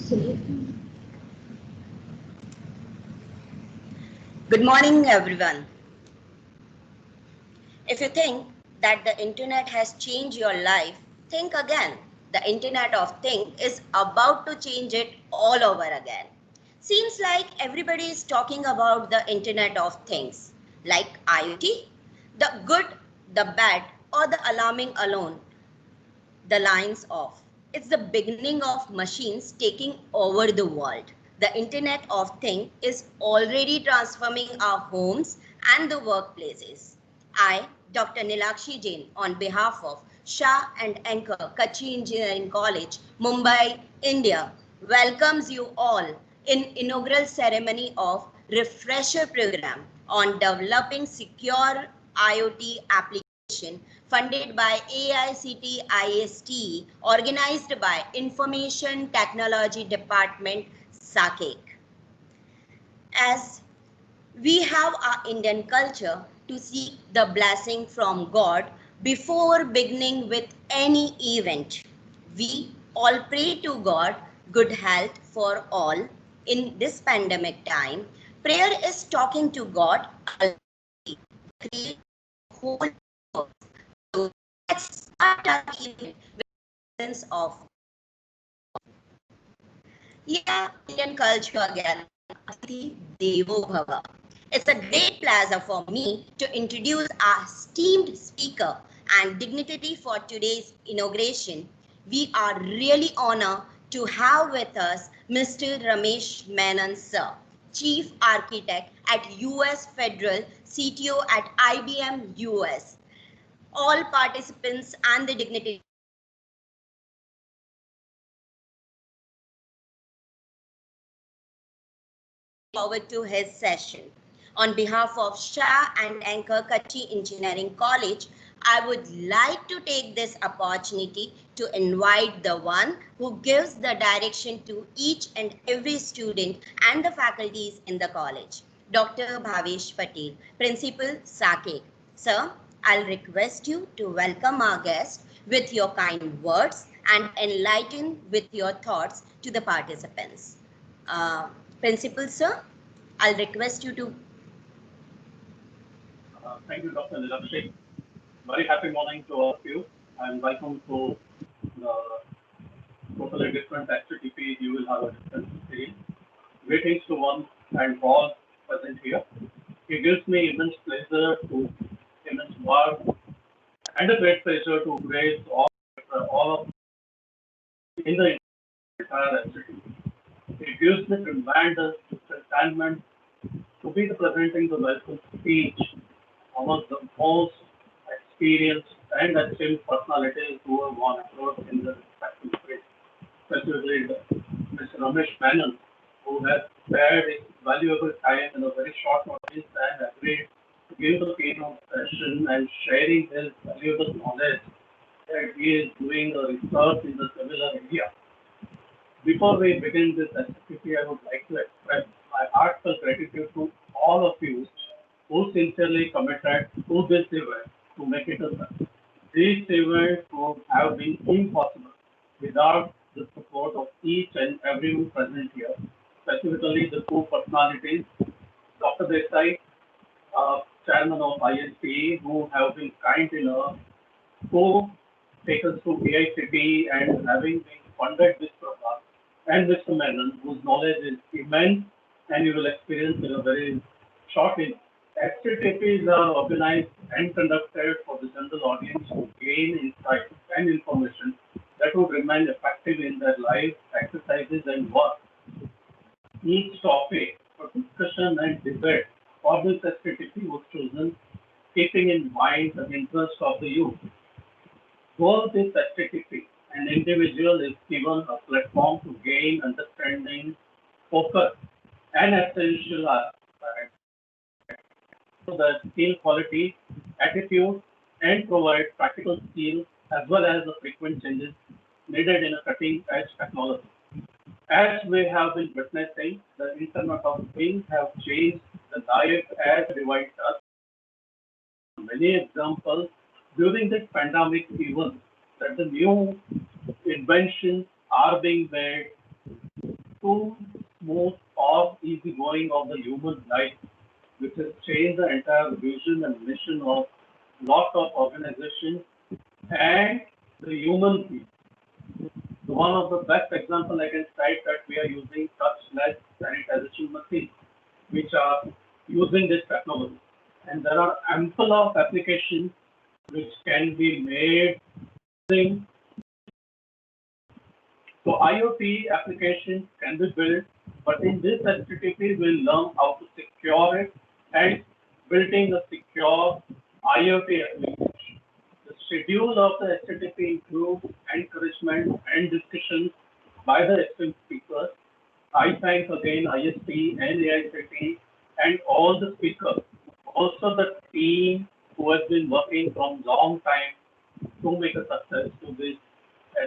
Good morning, everyone. If you think that the internet has changed your life, think again. The Internet of Things is about to change it all over again. Seems like everybody is talking about the Internet of Things, like IoT, the good, the bad, or the alarming alone, the lines off. It's the beginning of machines taking over the world. The Internet of Things is already transforming our homes and the workplaces. I, Dr. Nilakshi Jain, on behalf of Shah and Anchor, Kachi Engineering College, Mumbai, India, welcomes you all in inaugural ceremony of refresher program on developing secure IoT application funded by AICTE IST, organized by Information Technology Department, SAKEC. As we have our Indian culture to seek the blessing from God before beginning with any event. We all pray to God good health for all in this pandemic time. Prayer is talking to God, create whole world. So let's start our event with the sense of Indian culture again. Atithi Devo Bhava. It's a great pleasure for me to introduce our esteemed speaker and dignitary for today's inauguration. We are really honored to have with us Mr. Ramesh Menon, sir, Chief Architect at US Federal, CTO at IBM US. All participants and the dignitaries forward to his session. On behalf of Shah and Anchor Kachi Engineering College, I would like to take this opportunity to invite the one who gives the direction to each and every student and the faculties in the college, Dr. Bhavesh Patel, Principal SAKEC. Sir, I'll request you to welcome our guest with your kind words and enlighten with your thoughts to the participants. Principal, sir, I'll request you to. Thank you, Dr. Nilakshi. Very happy morning to all of you, and welcome to the totally different activity you will have a different series. Greetings to one and all present here. It gives me immense pleasure to immense work and a great pleasure to grace all of in the entire activity. It gives me tremendous entertainment to be presenting the welcome speech among the most experienced and achieved personalities who have won across in the respective field, especially Mr. Ramesh Menon, who has spared his valuable time in a very short notice and agreed to give the keynote session and sharing his valuable knowledge that he is doing a research in the similar area. Before we begin this activity, I would like to express my heartfelt gratitude to all of you who sincerely committed to this event to make it a success. This event would have been impossible without the support of each and everyone present here, specifically the two personalities, Dr. Desai, Chairman of ISP, who have been kind enough to take us to AICTE and having been funded this program, and Mr. Menon, whose knowledge is immense and you will experience in a very short in. HTTPs are organized and conducted for the general audience to gain insight and information that would remain effective in their life, exercises, and work. Each topic for discussion and debate for this HTTP was chosen keeping in mind the interest of the youth. For this activity, an individual is given a platform to gain understanding, focus, and essential aspects of the skill quality, attitude, and provide practical skills as well as the frequent changes needed in a cutting-edge technology. As we have been witnessing, the Internet of Things have changed the life as divided us. Many examples during this pandemic even that the new inventions are being made too smooth or easygoing of the human life, which has changed the entire vision and mission of lots of organizations and the human being. So one of the best example I can cite that we are using touchless sanitization machines, which are using this technology. And there are ample of applications which can be made using. So IoT applications can be built, but in this HTTP we'll learn how to secure it and building a secure IoT application. The schedule of the HTTP includes encouragement and discussions by the esteemed speakers. I thank again ISP and AICT and all the speakers, also the team who has been working from long time to make a success to this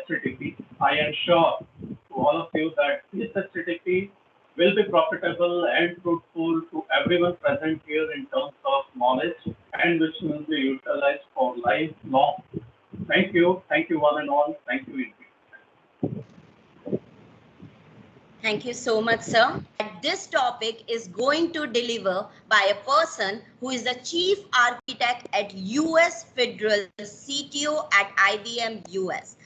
HTTP. I am sure to all of you that this HTTP will be profitable and fruitful to everyone present here in terms of knowledge and which will be utilized for lifelong. Thank you one and all. Thank you. Thank you so much, sir. This topic is going to deliver by a person who is the chief architect at US Federal CTO at IBM US.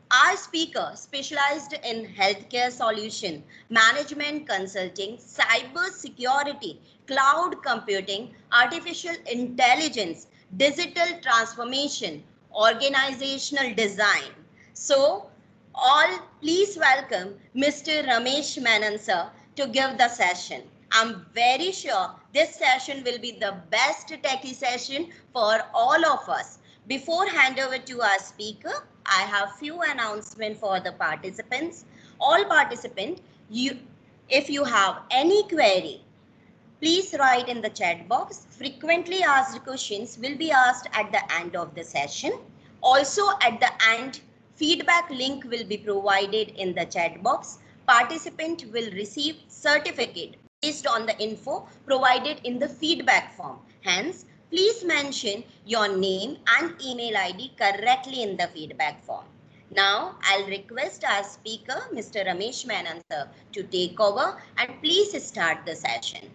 Our speaker specialized in healthcare solution, management consulting, cyber security, cloud computing, artificial intelligence, digital transformation, organizational design. So, all please welcome Mr. Ramesh Menon sir to give the session. I'm very sure this session will be the best techie session for all of us. Before hand over to our speaker, I have few announcements for the participants. All participants, if you have any query, please write in the chat box. Frequently asked questions will be asked at the end of the session. Also at the end, feedback link will be provided in the chat box. Participant will receive certificate based on the info provided in the feedback form. Hence, please mention your name and email ID correctly in the feedback form. Now, I'll request our speaker, Mr. Ramesh Menon sir, to take over and please start the session.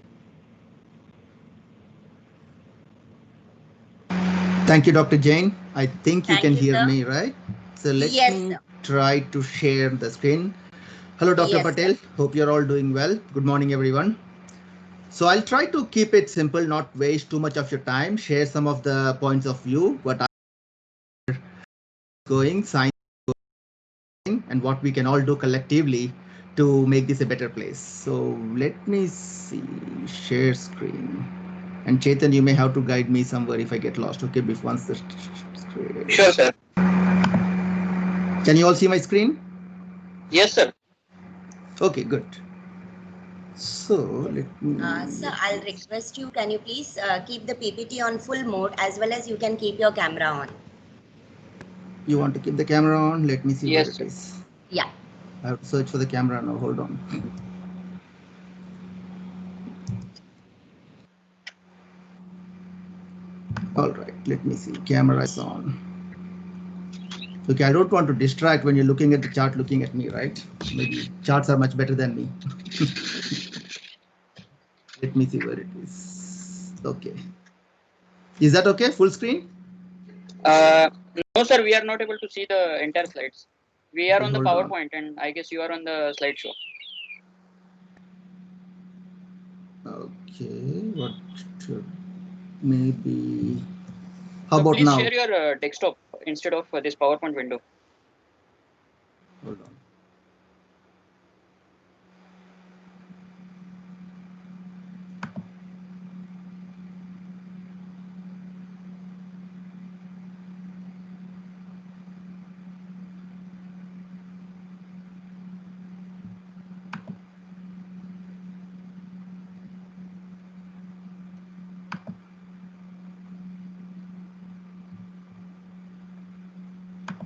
Thank you, Dr. Jain. I think you can hear sir. me, right? So let Yes, me sir. try to share the screen. Hello, Dr. Yes, Patel. sir. Hope you're all doing well. Good morning, everyone. So I'll try to keep it simple, not waste too much of your time, share some of the points of view, what are going, science going, and what we can all do collectively to make this a better place. So let me see, share screen. And Chetan, you may have to guide me somewhere if I get lost. Okay, once the screen. Sure, sir. Can you all see my screen? Yes, sir. Okay, good. So let me. Sir, I'll request you, can you please keep the PPT on full mode as well as you can keep your camera on. You want to keep the camera on? Let me see Yes, where it sir. is. Yeah. I have to search for the camera now. Hold on. All right, let me see. Camera is on. Okay, I don't want to distract when you're looking at the chart, looking at me, right? Maybe charts are much better than me. Let me see where it is. Okay. Is that okay? Full screen? No, sir, we are not able to see the entire slides. We are Okay, on the hold on. PowerPoint, and I guess you are on the slideshow. Okay, what should maybe? How So about please now? share your desktop instead of this PowerPoint window. Hold on.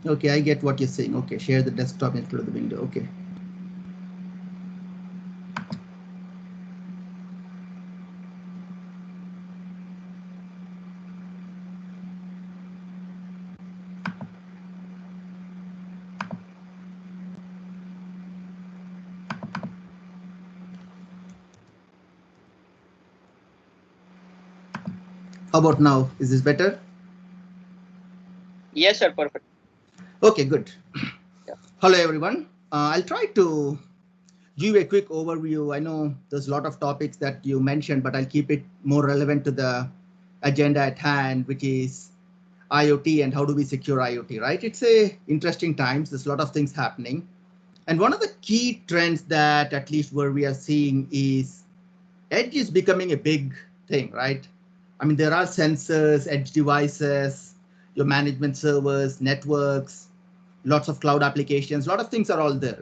Okay, I get what you're saying. Okay, share the desktop instead of the window. Okay. How about now? Is this better? Yes, sir. Perfect. Okay, good. Yeah. Hello, everyone. I'll try to give a quick overview. I know there's a lot of topics that you mentioned, but I'll keep it more relevant to the agenda at hand, which is IoT and how do we secure IoT, right? It's a interesting times. There's a lot of things happening. And one of the key trends that at least where we are seeing is edge is becoming a big thing, right? I mean, there are sensors, edge devices, your management servers, networks, lots of cloud applications, a lot of things are all there.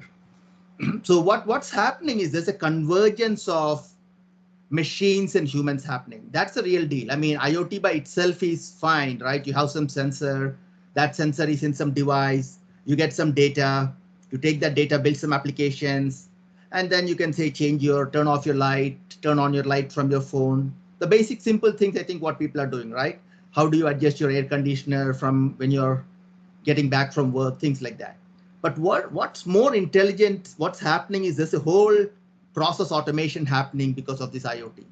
So what's happening is there's a convergence of machines and humans happening. That's the real deal. I mean, IoT by itself is fine, right? You have some sensor, that sensor is in some device, you get some data, you take that data, build some applications, and then you can say turn off your light, turn on your light from your phone. The basic simple things, I think what people are doing, right? How do you adjust your air conditioner from when you're getting back from work, things like that. But what's more intelligent, what's happening is there's a whole process automation happening because of this IoT.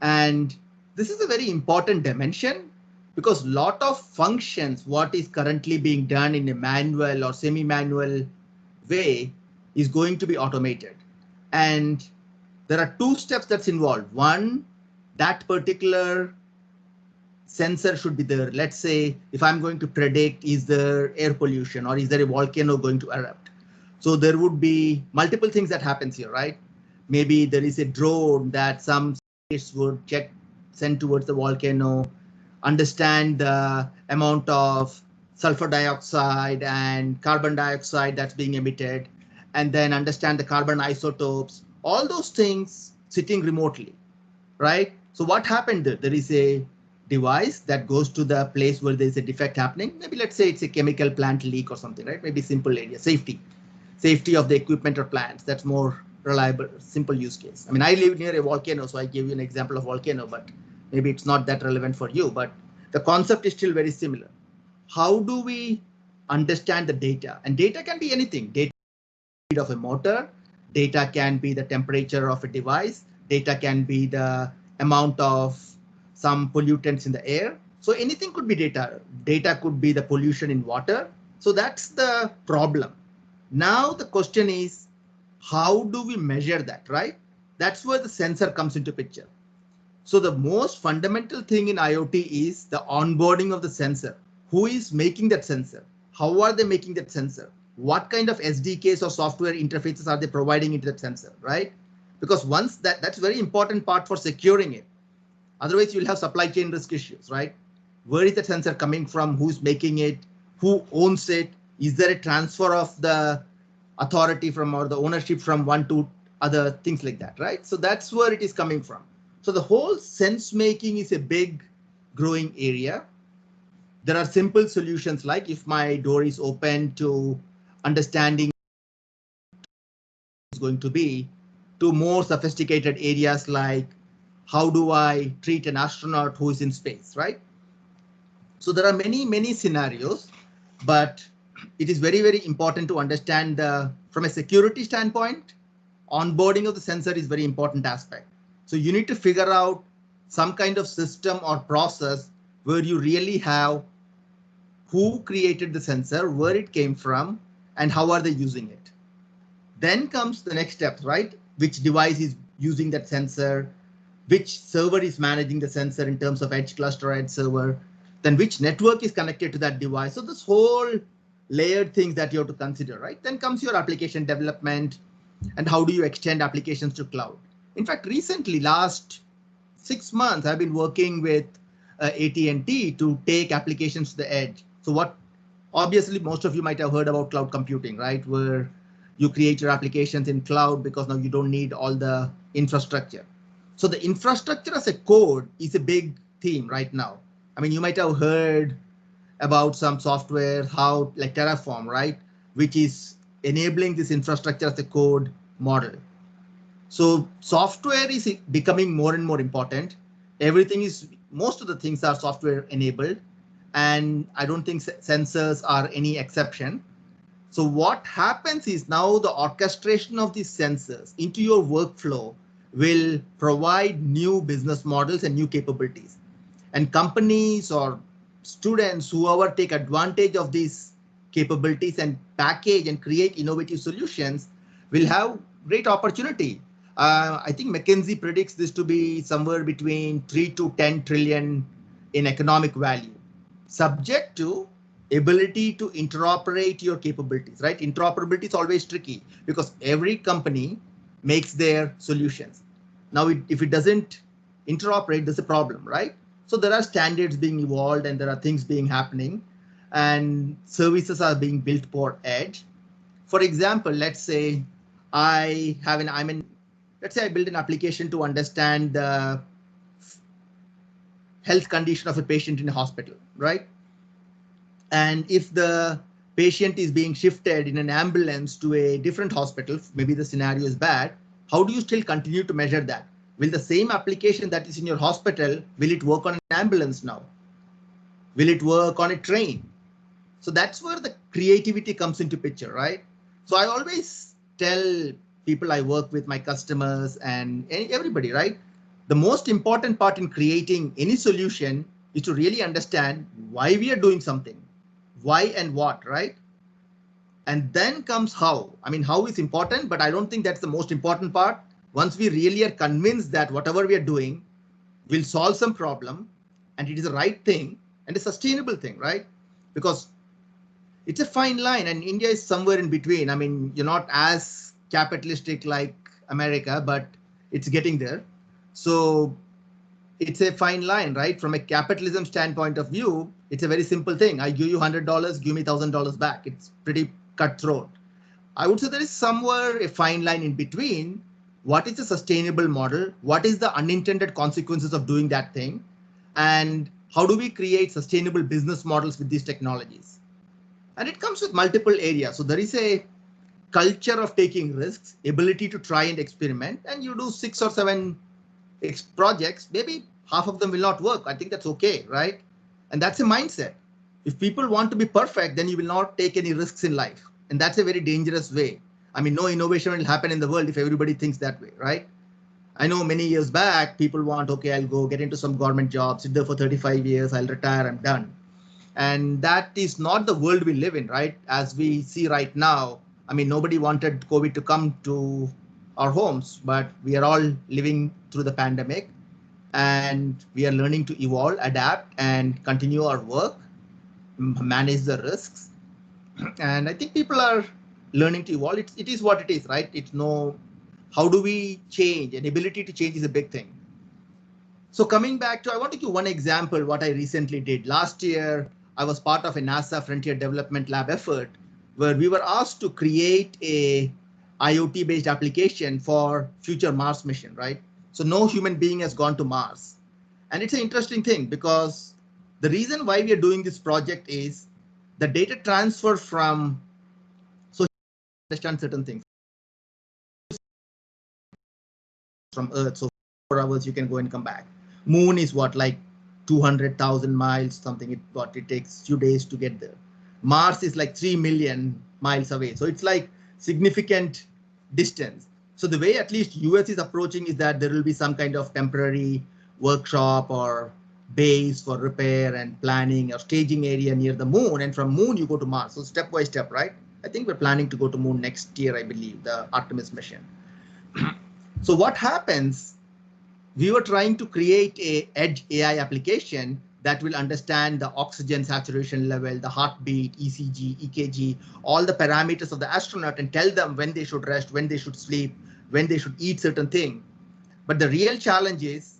And this is a very important dimension because a lot of functions, what is currently being done in a manual or semi-manual way is going to be automated. And there are two steps that's involved. One, that particular sensor should be there. Let's say if I'm going to predict, is there air pollution or is there a volcano going to erupt? So there would be multiple things that happens here, right? Maybe there is a drone that some scientists would send towards the volcano, understand the amount of sulfur dioxide and carbon dioxide that's being emitted, and then understand the carbon isotopes, all those things sitting remotely, right? So what happened there? There is a device that goes to the place where there's a defect happening. Maybe let's say it's a chemical plant leak or something, right? Maybe simple area, safety of the equipment or plants. That's more reliable, simple use case. I mean, I live near a volcano, so I give you an example of volcano, but maybe it's not that relevant for you, but the concept is still very similar. How do we understand the data? And data can be anything. Data of a motor, data can be the temperature of a device, data can be the amount of some pollutants in the air. So anything could be data. Data could be the pollution in water. So that's the problem. Now the question is, how do we measure that, right? That's where the sensor comes into picture. So the most fundamental thing in IoT is the onboarding of the sensor. Who is making that sensor? How are they making that sensor? What kind of SDKs or software interfaces are they providing into that sensor, right? Because once that's a very important part for securing it. Otherwise, you'll have supply chain risk issues, right? Where is the sensor coming from? Who's making it? Who owns it? Is there a transfer of the authority from or the ownership from one to other, things like that, right? So that's where it is coming from. So the whole sense making is a big growing area. There are simple solutions like if my door is open to understanding is going to be to more sophisticated areas like how do I treat an astronaut who is in space, right? So there are many scenarios, but it is very important to understand from a security standpoint, onboarding of the sensor is very important aspect. So you need to figure out some kind of system or process where you really have who created the sensor, where it came from, and how are they using it. Then comes the next step, right? Which device is using that sensor, which server is managing the sensor in terms of edge cluster, edge server, then which network is connected to that device. So this whole layered things that you have to consider, right? Then comes your application development and how do you extend applications to cloud. In fact, recently, last 6 months, I've been working with AT&T to take applications to the edge. So obviously, most of you might have heard about cloud computing, right? Where you create your applications in cloud because now you don't need all the infrastructure. So the infrastructure as a code is a big theme right now. I mean, you might have heard about some software, how like Terraform, right? Which is enabling this infrastructure as a code model. So software is becoming more and more important. Most of the things are software enabled, and I don't think sensors are any exception. So what happens is now the orchestration of these sensors into your workflow will provide new business models and new capabilities. And companies or students, whoever take advantage of these capabilities and package and create innovative solutions will have great opportunity. I think McKinsey predicts this to be somewhere between 3 to 10 trillion in economic value, subject to ability to interoperate your capabilities, right? Interoperability is always tricky because every company makes their solutions. Now, if it doesn't interoperate, there's a problem, right? So there are standards being evolved and there are things being happening and services are being built for edge. For example, let's say let's say I build an application to understand the health condition of a patient in a hospital, right? And if the patient is being shifted in an ambulance to a different hospital, maybe the scenario is bad, how do you still continue to measure that? Will the same application that is in your hospital, will it work on an ambulance now? Will it work on a train? So that's where the creativity comes into picture, right? So I always tell people I work with, my customers and everybody, right? The most important part in creating any solution is to really understand why we are doing something, why and what, right? And then comes how. I mean, how is important, but I don't think that's the most important part. Once we really are convinced that whatever we are doing will solve some problem and it is the right thing and a sustainable thing, right? Because it's a fine line and India is somewhere in between. I mean, you're not as capitalistic like America, but it's getting there. So it's a fine line, right? From a capitalism standpoint of view, it's a very simple thing. I give you $100, give me $1,000 back. It's pretty cutthroat. I would say there is somewhere a fine line in between. What is a sustainable model? What is the unintended consequences of doing that thing? And how do we create sustainable business models with these technologies? And it comes with multiple areas. So there is a culture of taking risks, ability to try and experiment, and you do 6 or 7 projects, maybe half of them will not work. I think that's okay, right? And that's a mindset. If people want to be perfect, then you will not take any risks in life. And that's a very dangerous way. I mean, no innovation will happen in the world if everybody thinks that way, right? I know many years back, people want, okay, I'll go get into some government job, sit there for 35 years, I'll retire, I'm done. And that is not the world we live in, right? As we see right now, I mean, nobody wanted COVID to come to our homes, but we are all living through the pandemic and we are learning to evolve, adapt, and continue our work, manage the risks. And I think people are learning to evolve. It is what it is, right? It's no, how do we change? An ability to change is a big thing. So coming back to, I want to give one example, what I recently did. Last year, I was part of a NASA Frontier Development Lab effort where we were asked to create a IoT-based application for future Mars mission, right? So no human being has gone to Mars. And it's an interesting thing because the reason why we are doing this project is the data transfer from, so understand certain things from Earth. So 4 hours you can go and come back. Moon is what, like 200,000 miles, something. It takes few days to get there. Mars is like 3 million miles away. So it's like significant distance. So the way at least US is approaching is that there will be some kind of temporary workshop or base for repair and planning or staging area near the moon. And from moon, you go to Mars. So step by step, right? I think we're planning to go to moon next year, I believe, the Artemis mission. So what happens, we were trying to create a edge AI application that will understand the oxygen saturation level, the heartbeat, ECG, EKG, all the parameters of the astronaut and tell them when they should rest, when they should sleep, when they should eat certain thing. But the real challenge is,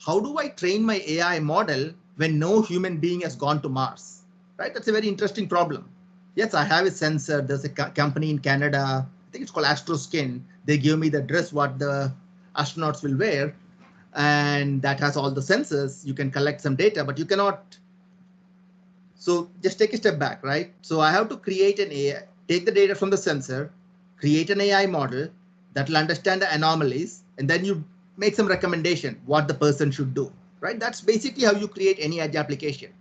how do I train my AI model when no human being has gone to Mars, right? That's a very interesting problem. Yes, I have a sensor. There's a company in Canada, I think it's called Astroskin. They give me the dress what the astronauts will wear, and that has all the sensors. You can collect some data, but you cannot. So just take a step back, right? So I have to create an AI, take the data from the sensor, create an AI model that will understand the anomalies, and then you make some recommendation what the person should do, right? That's basically how you create any edge application.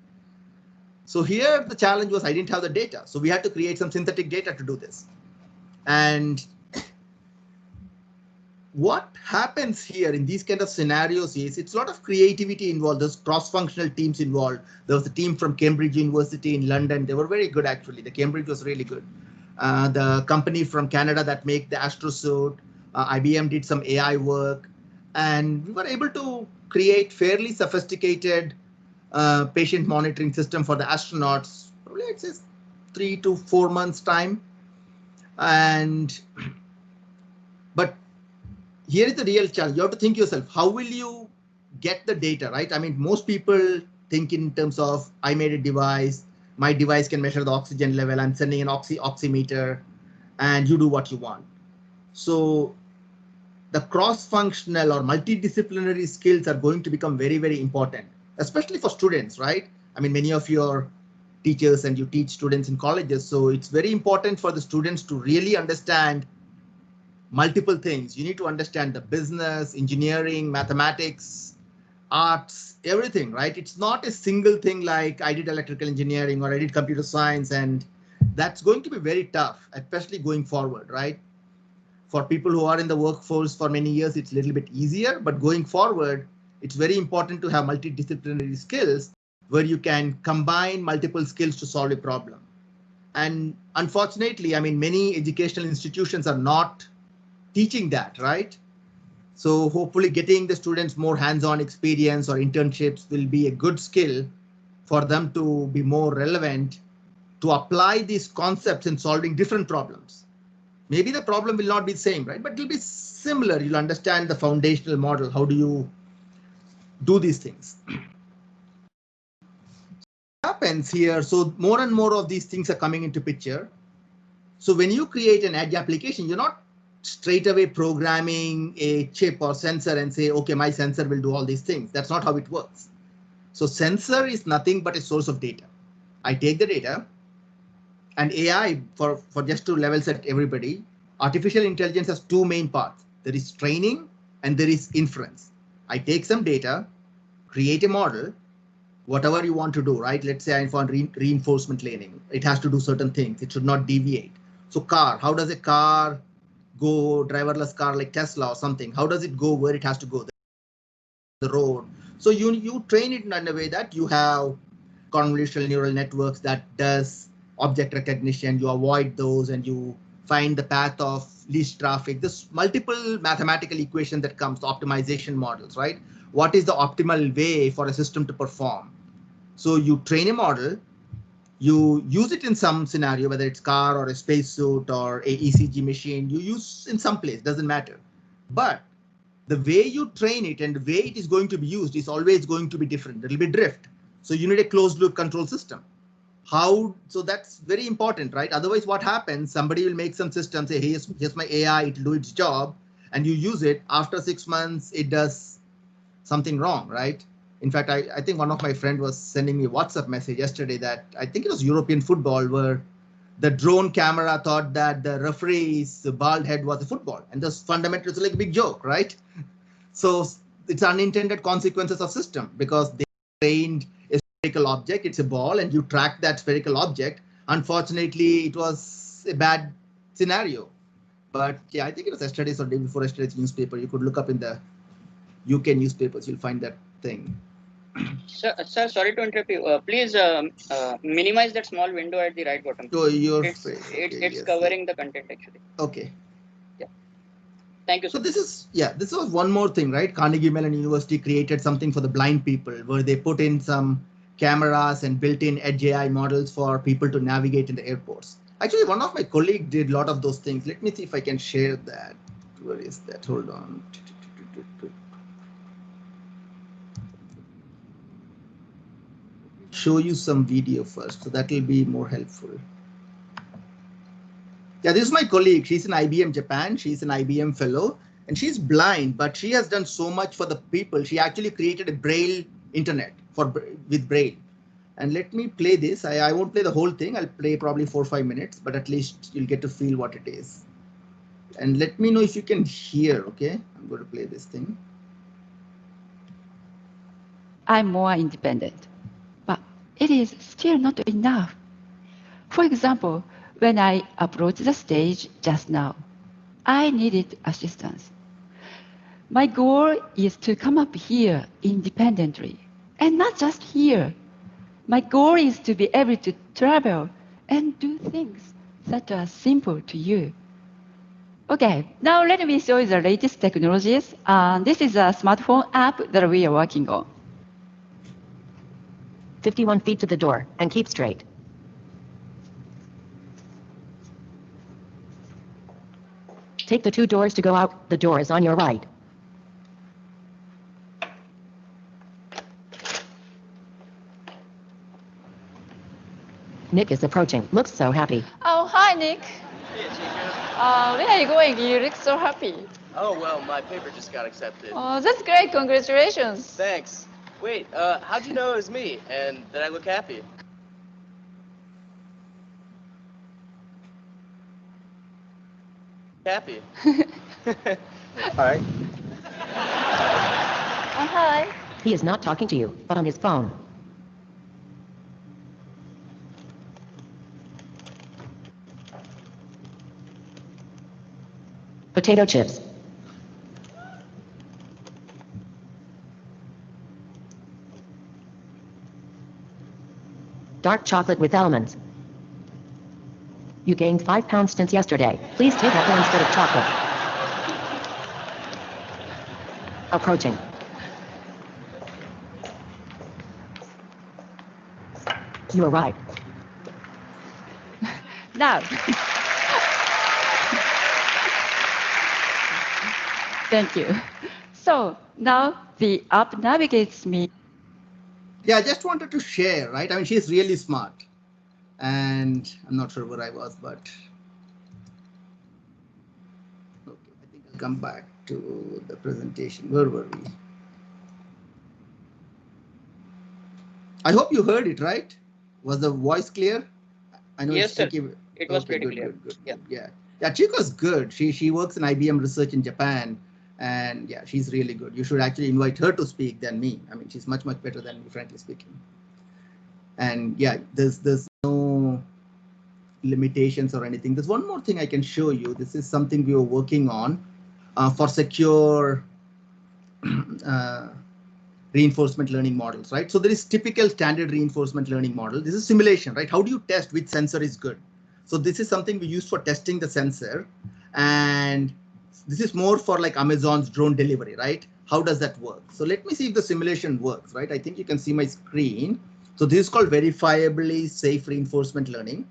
So here the challenge was I didn't have the data. So we had to create some synthetic data to do this. And what happens here in these kind of scenarios is it's a lot of creativity involved. There's cross-functional teams involved. There was a team from Cambridge University in London. They were very good, actually. The Cambridge was really good. The company from Canada that make the astrosuit, IBM did some AI work, and we were able to create fairly sophisticated patient monitoring system for the astronauts. Probably it says 3 to 4 months time. And but here is the real challenge. You have to think yourself, how will you get the data, right? I mean, most people think in terms of, I made a device, my device can measure the oxygen level, I'm sending an oximeter, and you do what you want. So the cross-functional or multidisciplinary skills are going to become very, very important, especially for students, right? I mean, many of your teachers and you teach students in colleges. So it's very important for the students to really understand multiple things. You need to understand the business, engineering, mathematics, arts, everything, right? It's not a single thing like I did electrical engineering or I did computer science, and that's going to be very tough, especially going forward, right? For people who are in the workforce for many years, it's a little bit easier, but going forward, it's very important to have multidisciplinary skills where you can combine multiple skills to solve a problem. And unfortunately, I mean, many educational institutions are not teaching that, right? So hopefully getting the students more hands-on experience or internships will be a good skill for them to be more relevant to apply these concepts in solving different problems. Maybe the problem will not be the same, right? But it will be similar. You'll understand the foundational model. How do you do these things? Happens here. So more and more of these things are coming into picture. So when you create an edge application, you're not straight away programming a chip or sensor and say, okay, my sensor will do all these things. That's not how it works. So sensor is nothing but a source of data. I take the data, and AI, for just to level set everybody, artificial intelligence has two main parts. There is training and there is inference. I take some data, create a model, whatever you want to do, right? Let's say I found reinforcement learning. It has to do certain things. It should not deviate. So car, how does a car go, driverless car like Tesla or something? How does it go where it has to go? The road. So you train it in a way that you have convolutional neural networks that does object recognition. You avoid those and you find the path of least traffic. This multiple mathematical equation that comes to optimization models, right? What is the optimal way for a system to perform? So you train a model, you use it in some scenario, whether it's car or a spacesuit or a ECG machine, you use in some place, doesn't matter. But the way you train it and the way it is going to be used is always going to be different. There will be drift. So you need a closed loop control system. So that's very important, right? Otherwise, what happens? Somebody will make some system, say, hey, here's my AI, it'll do its job, and you use it. After 6 months, it does something wrong, right? In fact, I think one of my friends was sending me a WhatsApp message yesterday that I think it was European football where the drone camera thought that the referee's bald head was a football. And this fundamentally is like a big joke, right? So it's unintended consequences of system because they trained a spherical object, it's a ball, and you track that spherical object. Unfortunately, it was a bad scenario. But yeah, I think it was yesterday's or day before yesterday's newspaper. You could look up in the UK newspapers, you'll find that thing. Sir, sorry to interrupt you. Please minimize that small window at the right bottom. So it's yes, covering the content actually. Okay. Yeah. Thank you. So this was one more thing, right? Carnegie Mellon University created something for the blind people where they put in some cameras and built-in edge AI models for people to navigate in the airports. Actually, one of my colleagues did a lot of those things. Let me see if I can share that. Where is that? Hold on. Show you some video first, so that will be more helpful. Yeah, this is my colleague. She's in IBM Japan. She's an IBM fellow, and she's blind, but she has done so much for the people. She actually created a Braille internet with Braille. And let me play this. I won't play the whole thing. I'll play probably 4 or 5 minutes, but at least you'll get to feel what it is. And let me know if you can hear, okay? I'm going to play this thing. I'm more independent, but it is still not enough. For example, when I approached the stage just now, I needed assistance. My goal is to come up here independently, and not just here. My goal is to be able to travel and do things that are simple to you. Okay, now let me show you the latest technologies. This is a smartphone app that we are working on. 51 feet to the door, and keep straight. Take the 2 doors to go out. The door is on your right. Nick is approaching. Looks so happy. Oh, hi, Nick. Hey, Chico. Where are you going? You look so happy. Oh, well, my paper just got accepted. Oh, that's great. Congratulations. Thanks. Wait, how'd you know it was me and that I look happy? Happy. Hi. Hi. He is not talking to you, but on his phone. Potato chips. Dark chocolate with almonds. You gained 5 pounds since yesterday. Please take apple instead of chocolate. Approaching. You are right. Now. Thank you. So now the app navigates me. Yeah, I just wanted to share, right? I mean, she's really smart. And I'm not sure where I was, but okay, I think I'll come back to the presentation. Where were we? I hope you heard it, right? Was the voice clear? I know Yes, it's sir. tricky. It was Okay, pretty good, clear. good, good, Yeah. good. Yeah, Chico's good. She works in IBM research in Japan, and yeah, she's really good. You should actually invite her to speak than me. I mean, she's much better than me, frankly speaking. And yeah, there's no limitations or anything. There's one more thing I can show you. This is something we were working on for secure reinforcement learning models, right? So there is typical standard reinforcement learning model. This is simulation, right? How do you test which sensor is good? So this is something we use for testing the sensor, and this is more for like Amazon's drone delivery, right? How does that work? So let me see if the simulation works, right? I think you can see my screen. So this is called verifiably safe reinforcement learning.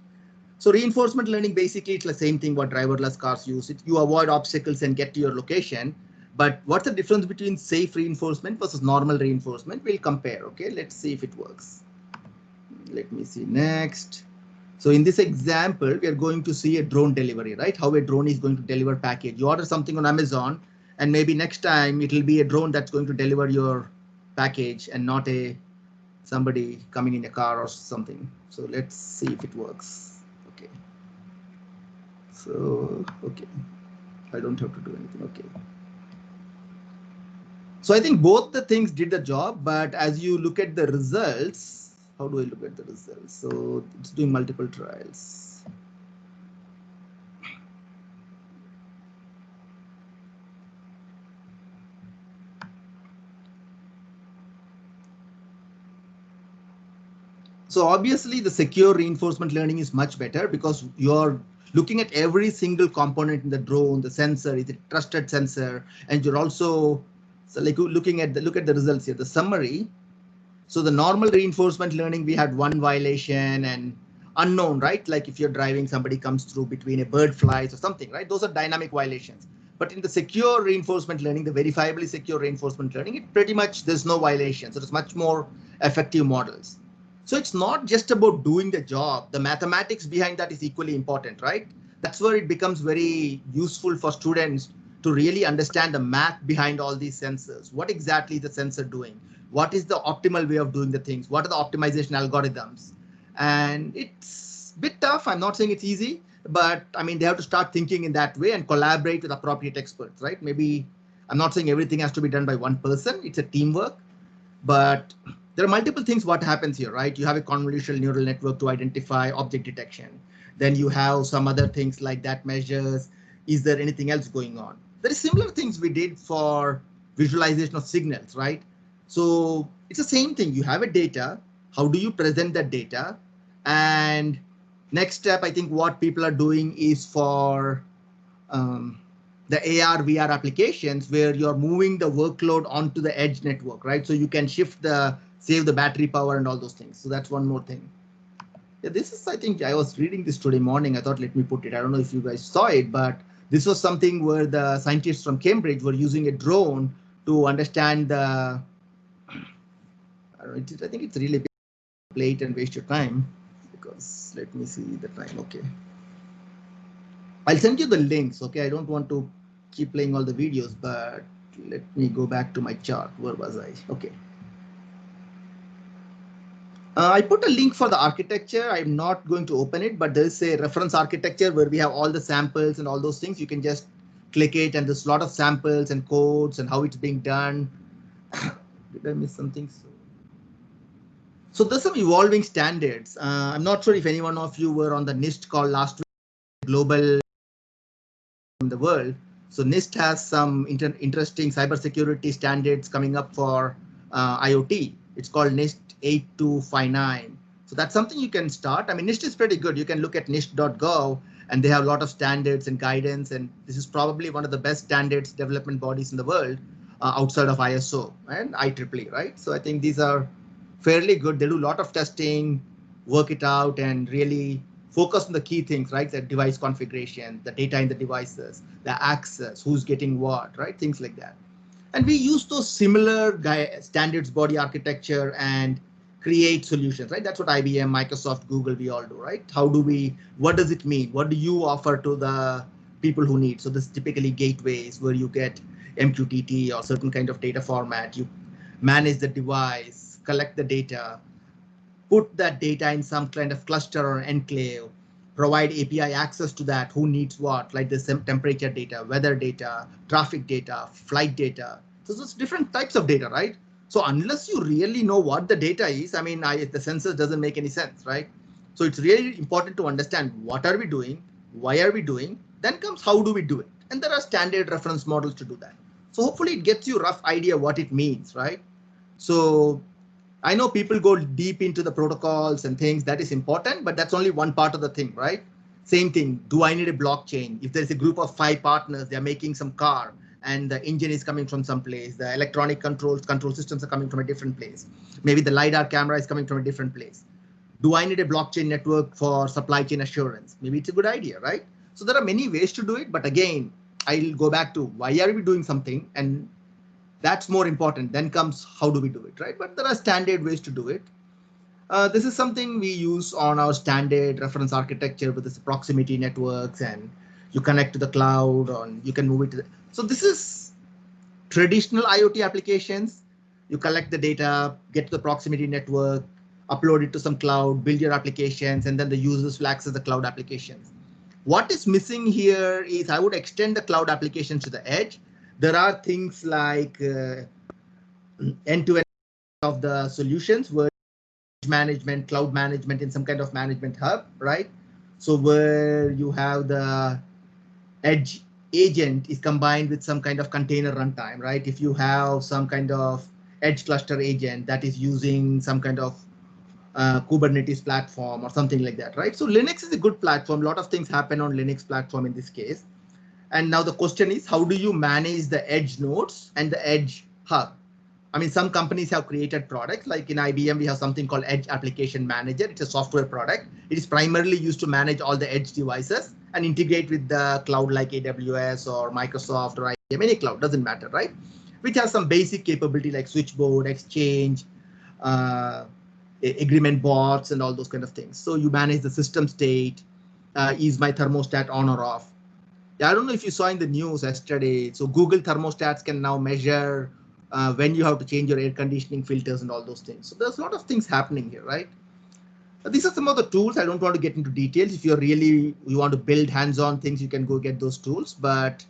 So reinforcement learning, basically it's the same thing what driverless cars use. You avoid obstacles and get to your location. But what's the difference between safe reinforcement versus normal reinforcement? We'll compare. Okay, let's see if it works. Let me see next. So in this example, we are going to see a drone delivery, right? How a drone is going to deliver package. You order something on Amazon, and maybe next time it will be a drone that's going to deliver your package and not somebody coming in a car or something. So let's see if it works. Okay. So, okay. I don't have to do anything. Okay. So I think both the things did the job, but as you look at the results, how do I look at the results? So it's doing multiple trials. So obviously the secure reinforcement learning is much better because you're looking at every single component in the drone, the sensor, is it trusted sensor, and you're also like looking at look at the results here, the summary. So the normal reinforcement learning, we had one violation and unknown, right? Like if you're driving, somebody comes through between a bird flies or something, right? Those are dynamic violations. But in the secure reinforcement learning, the verifiably secure reinforcement learning, it pretty much there's no violation. So it's much more effective models. So it's not just about doing the job. The mathematics behind that is equally important, right? That's where it becomes very useful for students to really understand the math behind all these sensors. What exactly is the sensor doing? What is the optimal way of doing the things? What are the optimization algorithms? And it's a bit tough. I'm not saying it's easy, but I mean, they have to start thinking in that way and collaborate with appropriate experts, right? Maybe I'm not saying everything has to be done by one person. It's a teamwork, but there are multiple things what happens here, right? You have a convolutional neural network to identify object detection. Then you have some other things like that measures, is there anything else going on? There is similar things we did for visualization of signals, right? So it's the same thing. You have a data. How do you present that data? And next step, I think what people are doing is for the AR, VR applications where you're moving the workload onto the edge network, right? So you can shift save the battery power and all those things. So that's one more thing. Yeah, this is, I think I was reading this today morning. I thought, let me put it. I don't know if you guys saw it, but this was something where the scientists from Cambridge were using a drone to understand the, I think it's really play it and waste your time because let me see the time. Okay. I'll send you the links. Okay. I don't want to keep playing all the videos, but let me go back to my chart. Where was I? Okay. I put a link for the architecture. I'm not going to open it, but there's a reference architecture where we have all the samples and all those things. You can just click it and there's a lot of samples and codes and how it's being done. Did I miss something? So there's some evolving standards. I'm not sure if any one of you were on the NIST call last week, global in the world. So NIST has some interesting cybersecurity standards coming up for IoT. It's called NIST 8259. So that's something you can start. I mean, NIST is pretty good. You can look at NIST.gov and they have a lot of standards and guidance. And this is probably one of the best standards development bodies in the world outside of ISO and IEEE, right? So I think these are fairly good. They do a lot of testing, work it out, and really focus on the key things, right? The device configuration, the data in the devices, the access, who's getting what, right? Things like that. And we use those similar standards body architecture and create solutions, right? That's what IBM, Microsoft, Google, we all do, right? What does it mean? What do you offer to the people who need? So this is typically gateways where you get MQTT or certain kind of data format. You manage the device, collect the data, put that data in some kind of cluster or enclave, provide API access to that, who needs what, like the temperature data, weather data, traffic data, flight data. So there's different types of data, right? So unless you really know what the data is, I mean, the census doesn't make any sense, right? So it's really important to understand what are we doing, why are we doing, then comes how do we do it? And there are standard reference models to do that. So hopefully it gets you a rough idea what it means, right? So I know people go deep into the protocols and things, that is important, but that's only one part of the thing, right? Same thing, do I need a blockchain? If there's a group of 5 partners, they're making some car and the engine is coming from some place, the electronic control systems are coming from a different place. Maybe the LiDAR camera is coming from a different place. Do I need a blockchain network for supply chain assurance? Maybe it's a good idea, right? So there are many ways to do it, but again, I'll go back to why are we doing something, and that's more important. Then comes how do we do it, right? But there are standard ways to do it. This is something we use on our standard reference architecture with this proximity networks, and you connect to the cloud, or you can move it to so this is traditional IoT applications. You collect the data, get to the proximity network, upload it to some cloud, build your applications, and then the users will access the cloud applications. What is missing here is I would extend the cloud applications to the edge. There are things like end-to-end of the solutions where management, cloud management in some kind of management hub, right? So where you have the edge agent is combined with some kind of container runtime, right? If you have some kind of edge cluster agent that is using some kind of Kubernetes platform or something like that, right? So Linux is a good platform. A lot of things happen on Linux platform in this case. And now the question is, how do you manage the edge nodes and the edge hub? I mean, some companies have created products, like in IBM, we have something called Edge Application Manager. It's a software product. It is primarily used to manage all the edge devices and integrate with the cloud like AWS or Microsoft or IBM, any cloud, doesn't matter, right? Which has some basic capability like switchboard, exchange, agreement bots, and all those kind of things. So you manage the system state, is my thermostat on or off? I don't know if you saw in the news yesterday. So Google thermostats can now measure when you have to change your air conditioning filters and all those things. So there's a lot of things happening here, right? These are some of the tools. I don't want to get into details. If you want to build hands-on things, you can go get those tools. But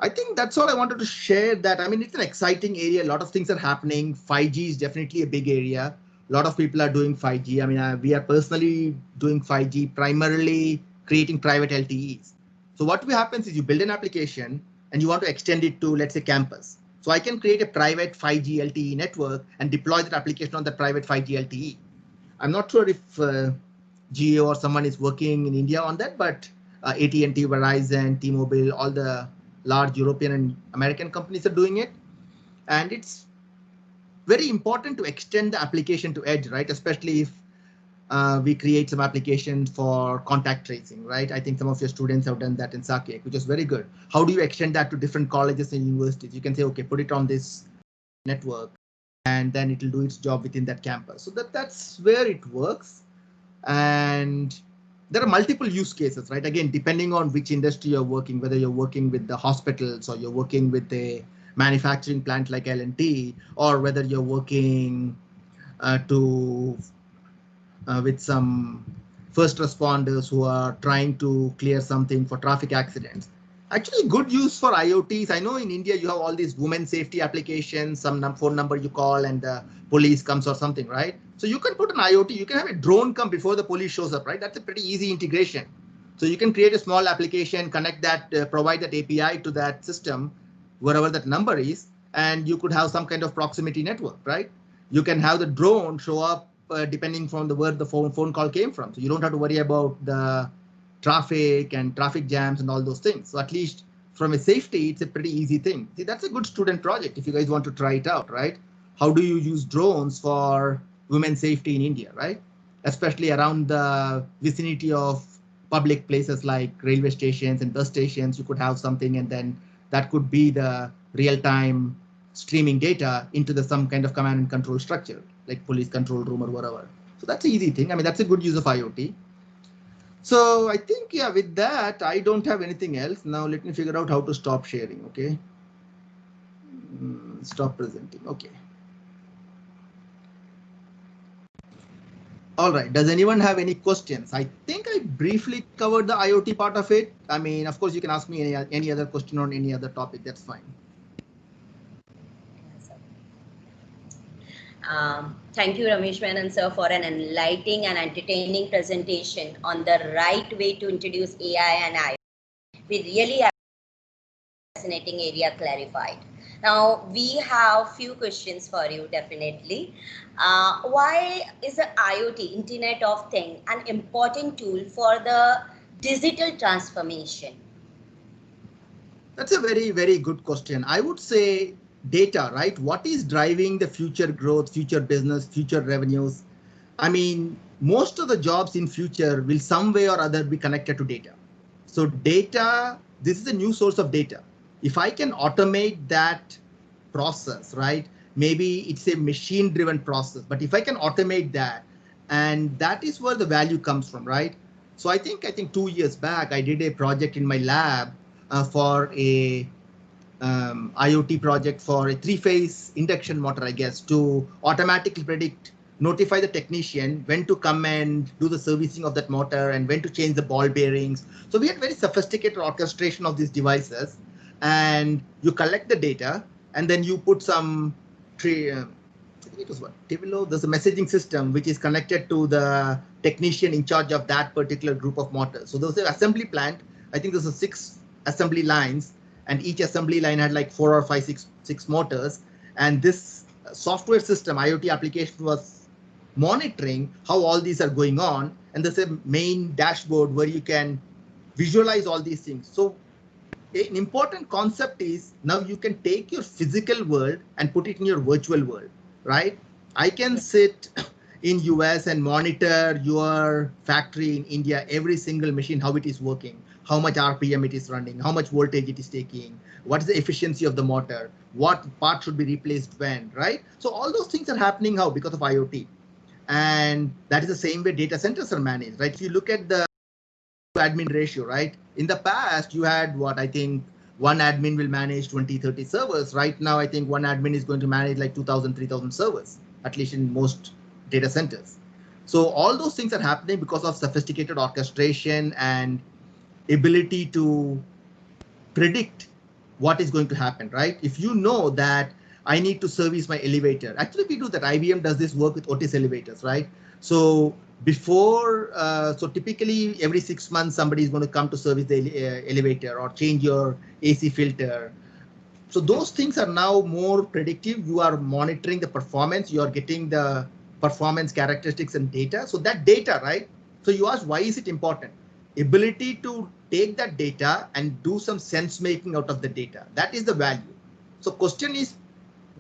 I think that's all I wanted to share. That, I mean, it's an exciting area. A lot of things are happening. 5G is definitely a big area. A lot of people are doing 5G. I mean, we are personally doing 5G, primarily creating private LTEs. So what happens is you build an application and you want to extend it to, let's say, campus. So I can create a private 5G LTE network and deploy that application on that private 5G LTE. I'm not sure if Jio or someone is working in India on that, but AT&T, Verizon, T-Mobile, all the large European and American companies are doing it. And it's very important to extend the application to edge, right? Especially if we create some application for contact tracing, right? I think some of your students have done that in Saket, which is very good. How do you extend that to different colleges and universities? You can say, okay, put it on this network, and then it will do its job within that campus. So that's where it works. And there are multiple use cases, right? Again, depending on which industry you're working, whether you're working with the hospitals or you're working with a manufacturing plant like L&T, or whether you're working with some first responders who are trying to clear something for traffic accidents. Actually, good use for IoTs. I know in India you have all these women safety applications, some phone number you call and the police comes or something, right? So you can put an IoT, you can have a drone come before the police shows up, right? That's a pretty easy integration. So you can create a small application, connect that, provide that API to that system, wherever that number is, and you could have some kind of proximity network, right? You can have the drone show up depending from where the phone call came from. So you don't have to worry about the traffic and traffic jams and all those things. So at least from a safety, it's a pretty easy thing. See, that's a good student project if you guys want to try it out, right? How do you use drones for women's safety in India, right? Especially around the vicinity of public places like railway stations and bus stations, you could have something, and then that could be the real-time streaming data into some kind of command and control structure, like police control room or whatever. So that's an easy thing. I mean, that's a good use of IoT. So I think, yeah, with that, I don't have anything else. Now let me figure out how to stop sharing, okay? Stop presenting, okay. All right, does anyone have any questions? I think I briefly covered the IoT part of it. I mean, of course, you can ask me any other question on any other topic, that's fine. Thank you, Ramesh Menon, sir, for an enlightening and entertaining presentation on the right way to introduce AI and IoT. We really have a fascinating area clarified. Now, we have few questions for you, definitely. Why is the IoT, Internet of Things, an important tool for the digital transformation? That's a very, very good question. I would say data, right? What is driving the future growth, future business, future revenues? I mean, most of the jobs in future will some way or other be connected to data. So data, this is a new source of data. If I can automate that process, right? Maybe it's a machine driven process, but if I can automate that, and that is where the value comes from, right? So I think 2 years back, I did a project in my lab for a IoT project for a 3-phase induction motor, I guess, to automatically notify the technician when to come and do the servicing of that motor and when to change the ball bearings. So we had very sophisticated orchestration of these devices, and you collect the data and then you put some I think it was what, Tivolo, there's a messaging system which is connected to the technician in charge of that particular group of motors. So there's an assembly plant. I think there's 6 assembly lines, and each assembly line had like 4 or 5, 6 motors. And this software system, IoT application, was monitoring how all these are going on. And there's a main dashboard where you can visualize all these things. So an important concept is now you can take your physical world and put it in your virtual world, right? I can sit in US and monitor your factory in India, every single machine, how it is working, how much RPM it is running, how much voltage it is taking, what is the efficiency of the motor, what part should be replaced when, right? So all those things are happening now because of IoT. And that is the same way data centers are managed, right? If you look at the admin ratio, right? In the past, you had what I think one admin will manage 20, 30 servers. Right now, I think one admin is going to manage like 2,000, 3,000 servers, at least in most data centers. So all those things are happening because of sophisticated orchestration and ability to predict what is going to happen, right? If you know that I need to service my elevator, actually we do that. IBM does this work with Otis elevators, right? So before, so typically every 6 months, somebody is going to come to service the elevator or change your AC filter. So those things are now more predictive. You are monitoring the performance. You are getting the performance characteristics and data. So that data, right? So you ask, why is it important? Ability to take that data and do some sense making out of the data. That is the value. So question is,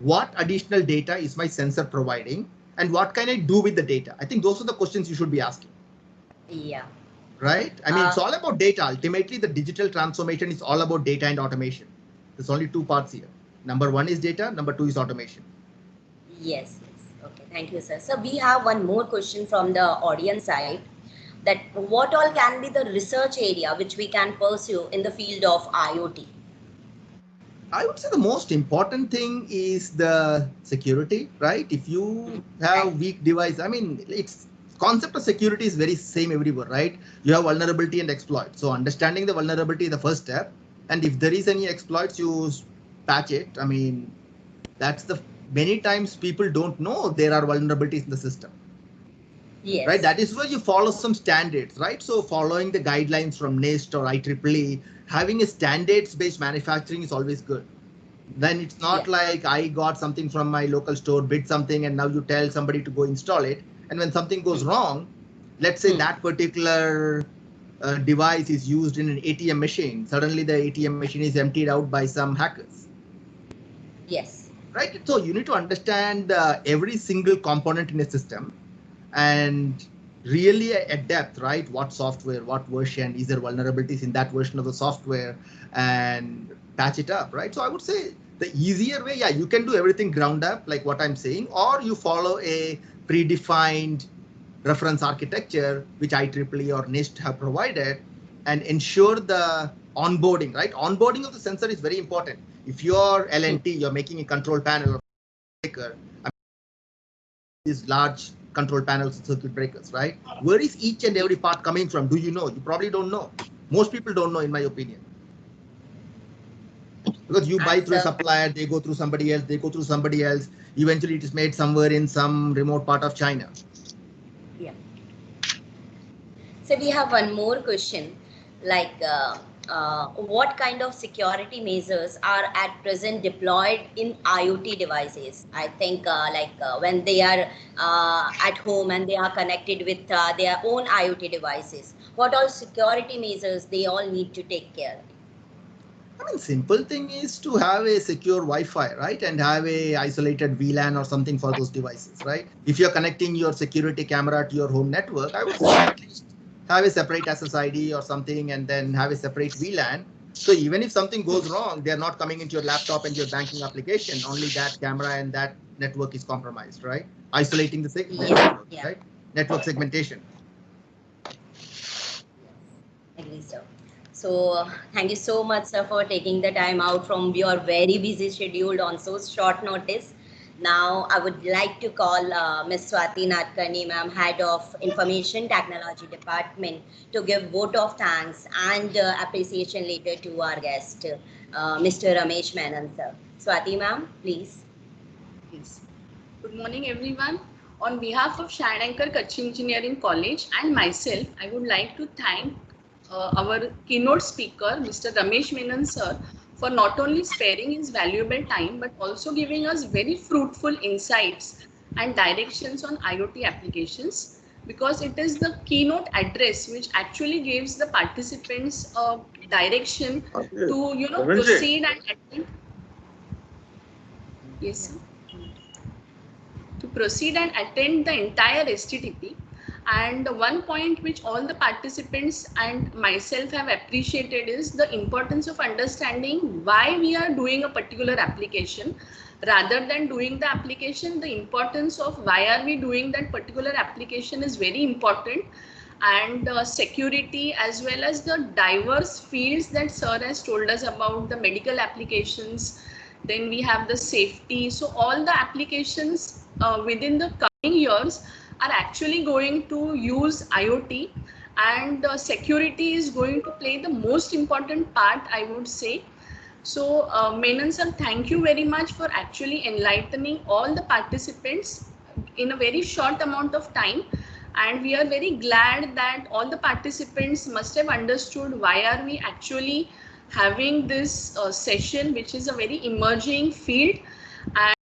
what additional data is my sensor providing and what can I do with the data? I think those are the questions you should be asking. Yeah. Right? I mean, it's all about data. Ultimately, the digital transformation is all about data and automation. There's only two parts here. Number one is data. Number two is automation. Yes. Okay. Thank you, sir. So we have one more question from the audience side. That what all can be the research area which we can pursue in the field of IoT? I would say the most important thing is the security, right? If you have weak device, I mean, it's concept of security is very same everywhere, right? You have vulnerability and exploit. So understanding the vulnerability is the first step. And if there is any exploits, you patch it. I mean, that's the many times people don't know there are vulnerabilities in the system. Yes. Right. That is where you follow some standards, right? So following the guidelines from NIST or IEEE, having a standards-based manufacturing is always good. Then it's not like I got something from my local store, bid something, and now you tell somebody to go install it. And when something goes wrong, let's say that particular device is used in an ATM machine. Suddenly the ATM machine is emptied out by some hackers. Yes. Right. So you need to understand every single component in a system and really at depth, right? What software, what version, is there vulnerabilities in that version of the software, and patch it up, right? So I would say the easier way, yeah, you can do everything ground up like what I'm saying, or you follow a predefined reference architecture, which IEEE or NIST have provided, and ensure the onboarding, right? Onboarding of the sensor is very important. If you're L&T, you're making a control panel or breaker, these large control panels and circuit breakers, right? Where is each and every part coming from? Do you know? You probably don't know. Most people don't know, in my opinion. Because you buy through a supplier, they go through somebody else, they go through somebody else. Eventually it is made somewhere in some remote part of China. Yeah. So we have one more question, like what kind of security measures are at present deployed in IoT devices? I think when they are at home and they are connected with their own IoT devices, what all security measures they all need to take care of? I mean, simple thing is to have a secure Wi-Fi, right? And have a isolated VLAN or something for those devices, right? If you're connecting your security camera to your home network, I would say at least have a separate SSID or something, and then have a separate VLAN. So even if something goes wrong, they're not coming into your laptop and your banking application. Only that camera and that network is compromised, right? Isolating the network, right? Network segmentation. Agree, sir. So thank you so much, sir, for taking the time out from your very busy schedule on so short notice. Now I would like to call Ms. Swati Nadkarni, ma'am, Head of Information Technology Department, to give vote of thanks and appreciation later to our guest, Mr. Ramesh Menon, sir. Swati, ma'am, please. Yes. Good morning, everyone. On behalf of Shine Anchor Kutch Engineering College and myself, I would like to thank our keynote speaker, Mr. Ramesh Menon, sir, for not only sparing his valuable time, but also giving us very fruitful insights and directions on IoT applications, because it is the keynote address which actually gives the participants a direction to, proceed and attend. Yes, sir. To proceed and attend the entire STTP. And one point which all the participants and myself have appreciated is the importance of understanding why we are doing a particular application. Rather than doing the application, the importance of why are we doing that particular application is very important. And security, as well as the diverse fields that sir has told us about, the medical applications, then we have the safety. So all the applications within the coming years are actually going to use IoT, and security is going to play the most important part, I would say. So Menon sir, thank you very much for actually enlightening all the participants in a very short amount of time. And we are very glad that all the participants must have understood why are we actually having this session, which is a very emerging field, and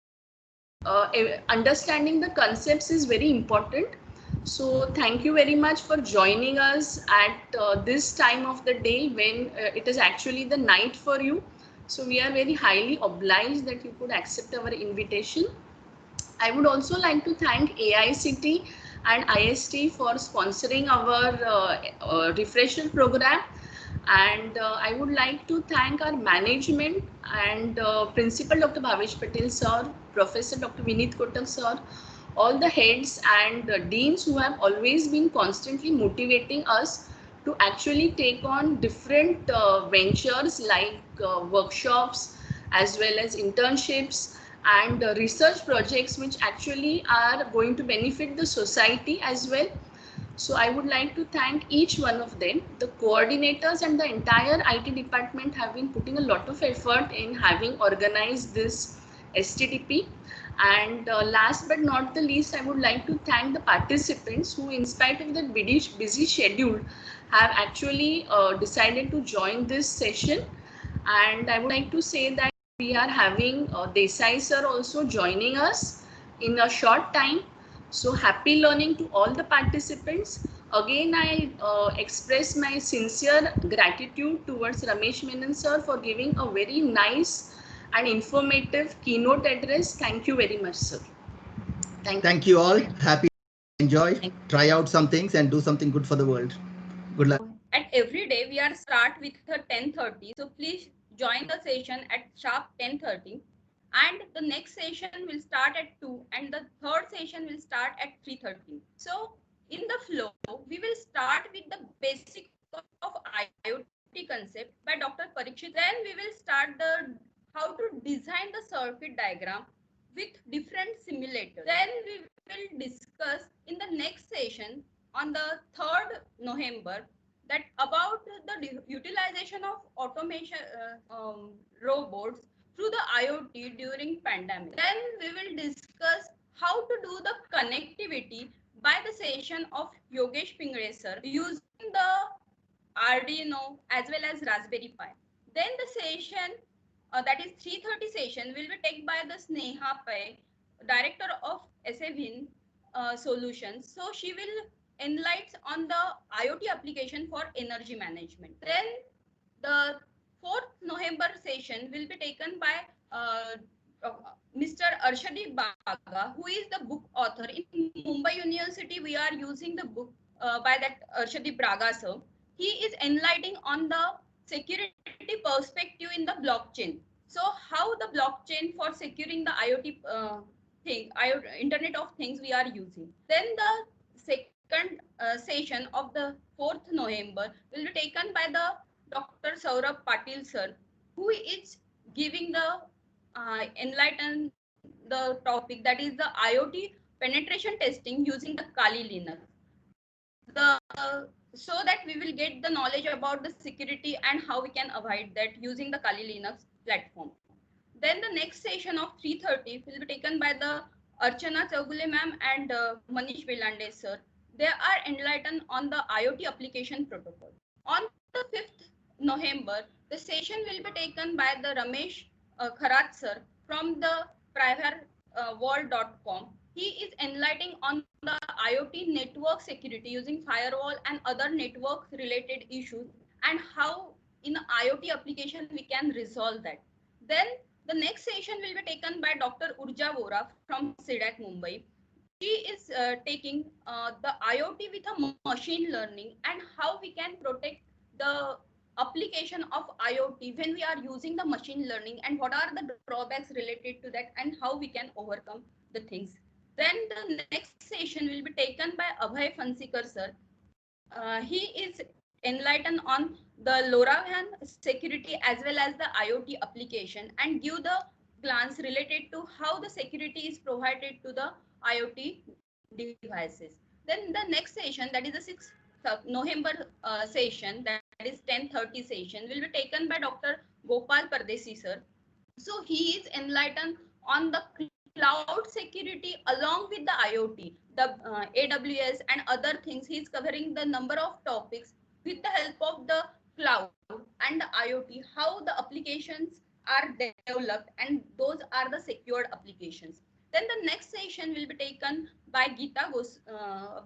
understanding the concepts is very important. So thank you very much for joining us at this time of the day when it is actually the night for you. So we are very highly obliged that you could accept our invitation. I would also like to thank AICT and IST for sponsoring our refresher program. And I would like to thank our management and Principal Dr. Bhavesh Patel sir, Professor Dr. Vineet Kotak sir, all the heads and deans who have always been constantly motivating us to actually take on different ventures like workshops as well as internships and research projects which actually are going to benefit the society as well. So I would like to thank each one of them. The coordinators and the entire IT department have been putting a lot of effort in having organized this STTP. And last but not the least, I would like to thank the participants who, in spite of their busy schedule, have actually decided to join this session. And I would like to say that we are having Desai sir also joining us in a short time. So happy learning to all the participants. Again, I express my sincere gratitude towards Ramesh Menon sir for giving a very nice and informative keynote address. Thank you very much, sir. Thank you all. Happy, enjoy, try out some things and do something good for the world. Good luck. At every day, we are start with 10:30. So please join the session at sharp 10:30. And the next session will start at 2 and the third session will start at 3:30. So in the flow, we will start with the basic of IoT concept by Dr. Parikshit. Then we will start the how to design the circuit diagram with different simulators. Then we will discuss in the next session on the 3rd November that about the utilization of automation robots through the IoT during pandemic. Then we will discuss how to do the connectivity by the session of Yogesh Pingre sir using the Arduino as well as Raspberry Pi. Then the session that is 3:30 session will be taken by the Sneha Pai, director of SAVIN Solutions. So she will enlighten on the IoT application for energy management. Then the 4th November session will be taken by Mr. Arshadi Baga, who is the book author. In Mumbai University, we are using the book by that Arshadi Braga sir. He is enlightening on the security perspective in the blockchain. So how the blockchain for securing the IoT Internet of Things we are using. Then the second session of the 4th November will be taken by the Dr. Saurabh Patil sir, who is giving the enlighten the topic that is the IoT penetration testing using the Kali Linux. So that we will get the knowledge about the security and how we can avoid that using the Kali Linux platform. Then the next session of 3:30 will be taken by the Archana Chaugule ma'am and Manish Belande sir. They are enlightened on the IoT application protocol. On the 5th November, the session will be taken by the Ramesh Kharat sir from the privateworld.com. He is enlightening on the IoT network security using firewall and other network related issues and how in IoT application we can resolve that. Then the next session will be taken by Dr. Urja Vora from CDAC Mumbai. She is taking the IoT with a machine learning and how we can protect the application of IoT when we are using the machine learning and what are the drawbacks related to that and how we can overcome the things. Then the next session will be taken by Abhay Fansikar sir. He is enlightened on the LoRaWAN security as well as the IoT application and give the glance related to how the security is provided to the IoT devices. Then the next session, that is the 6th November session, that is 10:30 session, will be taken by Dr. Gopal Pardesi sir. So he is enlightened on the cloud security along with the IoT, the AWS and other things. He is covering the number of topics with the help of the cloud and the IoT, how the applications are developed, and those are the secured applications. Then the next session will be taken by Geeta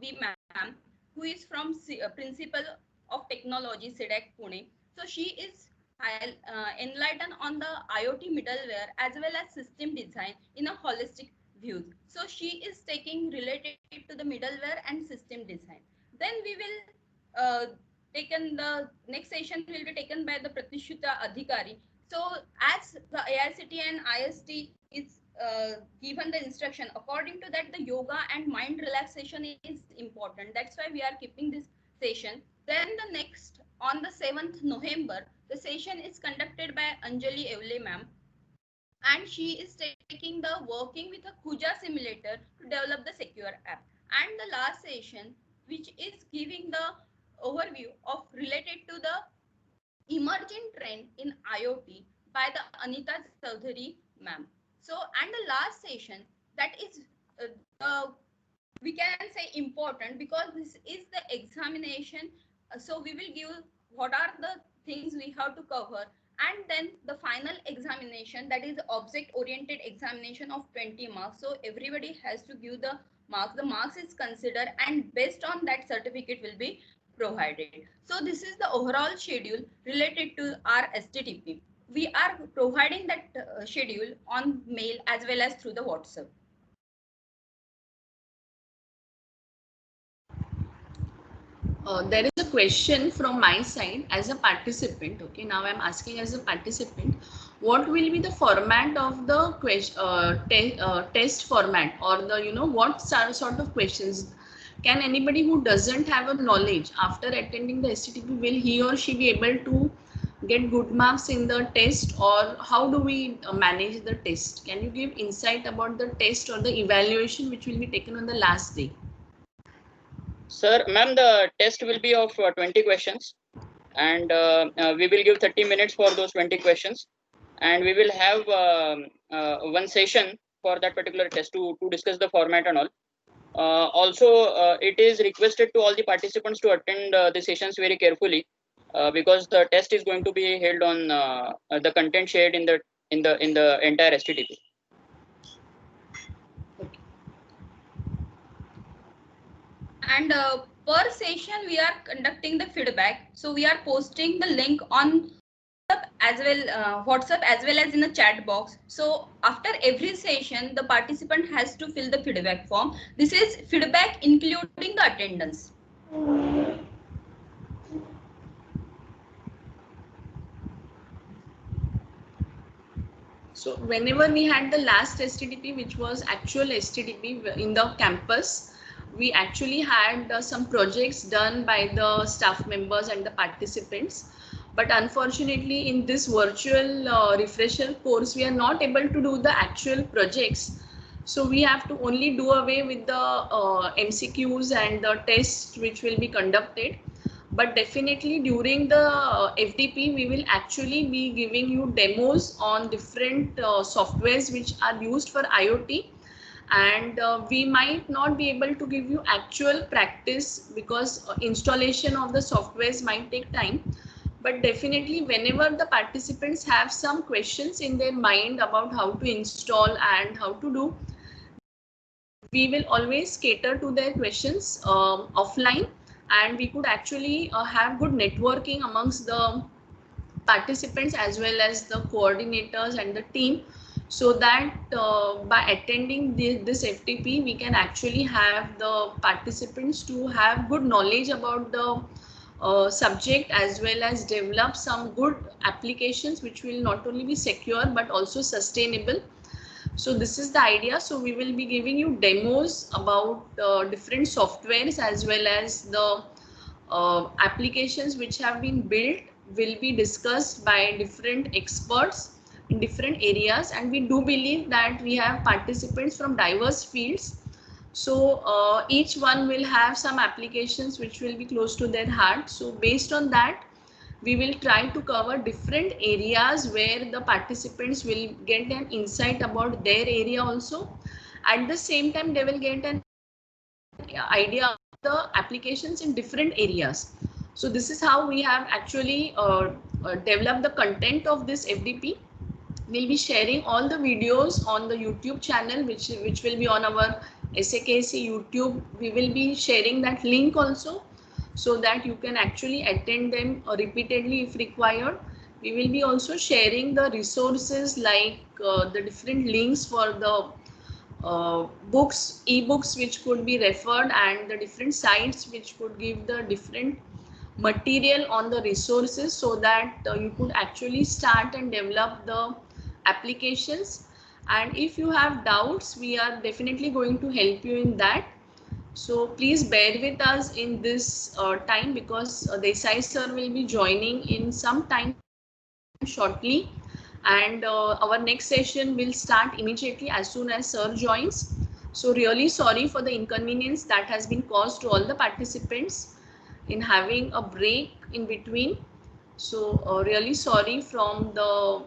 V ma'am, who is from Principal of Technology, SIDEC Pune. So she is enlightened on the IoT middleware as well as system design in a holistic view. So she is taking related to the middleware and system design. Then we will taken the next session will be taken by the Pratishuta Adhikari. So as the AICT and IST is given the instruction, according to that the yoga and mind relaxation is important. That's why we are keeping this session. Then the next on the 7th November, the session is conducted by Anjali Evle ma'am, and she is taking the working with a Kuja simulator to develop the secure app. And the last session, which is giving the overview of related to the emerging trend in IoT by the Anita Chaudhary ma'am. So, and the last session, that is we can say important because this is the examination. So we will give what are the things we have to cover, and then the final examination, that is object oriented examination of 20 marks. So everybody has to give the marks. The marks is considered, and based on that certificate will be provided. So this is the overall schedule related to our STTP. We are providing that schedule on mail as well as through the WhatsApp. There is a question from my side as a participant. Okay, now I'm asking as a participant, what will be the format of the test format, or the what sort of questions can anybody who doesn't have a knowledge after attending the STTP, will he or she be able to get good marks in the test, or how do we manage the test? Can you give insight about the test or the evaluation which will be taken on the last day? Sir, ma'am, the test will be of 20 questions, and we will give 30 minutes for those 20 questions, and we will have one session for that particular test to discuss the format and all. Also, it is requested to all the participants to attend the sessions very carefully, because the test is going to be held on the content shared in the entire STTP. And per session we are conducting the feedback, so we are posting the link on WhatsApp as well as in the chat box. So after every session the participant has to fill the feedback form. This is feedback including the attendance. So whenever we had the last STTP, which was actual STTP in the campus, we actually had some projects done by the staff members and the participants. But unfortunately, in this virtual refresher course, we are not able to do the actual projects. So we have to only do away with the MCQs and the tests which will be conducted. But definitely during the FDP, we will actually be giving you demos on different softwares which are used for IoT. And we might not be able to give you actual practice because installation of the softwares might take time. But definitely whenever the participants have some questions in their mind about how to install and how to do, we will always cater to their questions offline, and we could actually have good networking amongst the participants as well as the coordinators and the team, so that by attending this FTP, we can actually have the participants to have good knowledge about the subject as well as develop some good applications which will not only be secure but also sustainable. So this is the idea. So we will be giving you demos about different softwares as well as the applications which have been built will be discussed by different experts in different areas, and we do believe that we have participants from diverse fields. So each one will have some applications which will be close to their heart. So based on that, we will try to cover different areas where the participants will get an insight about their area also. At the same time, they will get an idea of the applications in different areas. So this is how we have actually developed the content of this FDP. We'll be sharing all the videos on the YouTube channel, which will be on our SAKC YouTube. We will be sharing that link also, so that you can actually attend them repeatedly if required. We will be also sharing the resources like the different links for the books, ebooks which could be referred, and the different sites which could give the different material on the resources, so that you could actually start and develop the applications. And if you have doubts, we are definitely going to help you in that. So please bear with us in this time, because Desai sir will be joining in some time shortly, and our next session will start immediately as soon as sir joins. So really sorry for the inconvenience that has been caused to all the participants in having a break in between. So really sorry from the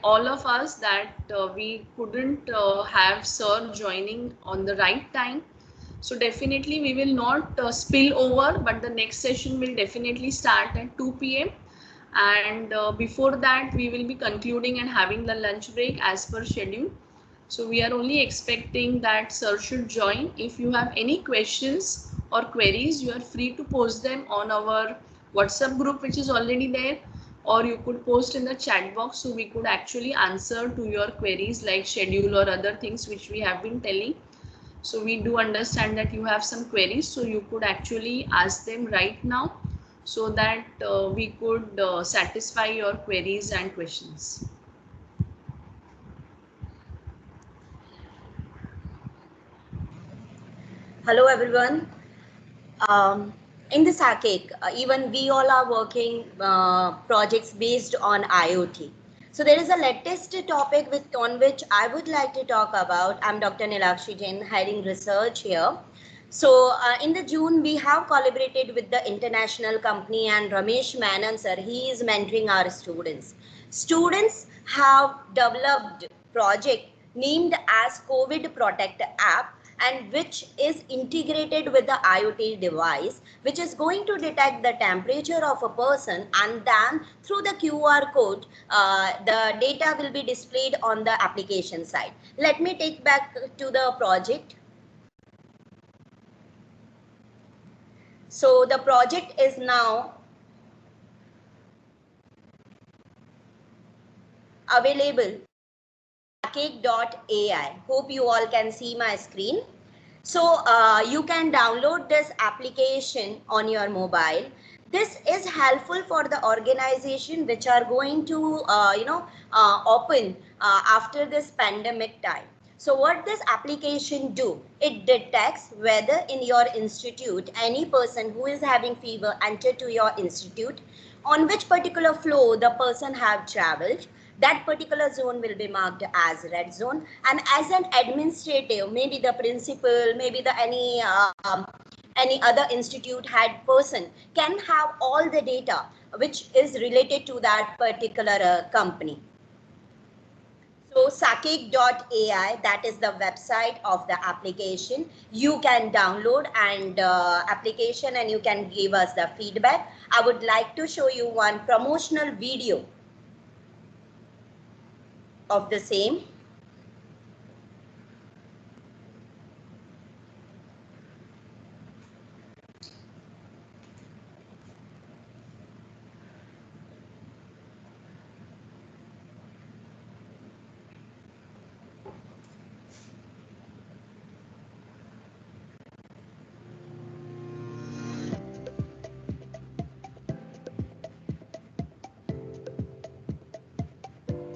all of us that we couldn't have sir joining on the right time. So definitely we will not spill over, but the next session will definitely start at 2 p.m. And before that, we will be concluding and having the lunch break as per schedule. So we are only expecting that sir should join. If you have any questions or queries, you are free to post them on our WhatsApp group, which is already there, or you could post in the chat box, so we could actually answer to your queries like schedule or other things which we have been telling. So we do understand that you have some queries, so you could actually ask them right now, so that we could satisfy your queries and questions. Hello, everyone. In the SACIC, even we all are working projects based on IoT. So there is a latest topic on which I would like to talk about. I'm Dr. Nilakshi Jain, heading research here. So in the June, we have collaborated with the international company, and Ramesh Menon sir, he is mentoring our students. Students have developed project named as COVID Protect app, and which is integrated with the IoT device, which is going to detect the temperature of a person, and then through the QR code, the data will be displayed on the application side. Let me take back to the project. So the project is now available SACIC.ai. Hope you all can see my screen. So you can download this application on your mobile. This is helpful for the organization which are going to open after this pandemic time. So what this application do? It detects whether in your institute any person who is having fever entered to your institute, on which particular floor the person have traveled. That particular zone will be marked as red zone, and as an administrative, maybe the principal, maybe the any other institute head person can have all the data which is related to that particular company. So SACIC.ai, that is the website of the application. You can download and application, and you can give us the feedback. I would like to show you one promotional video of the same.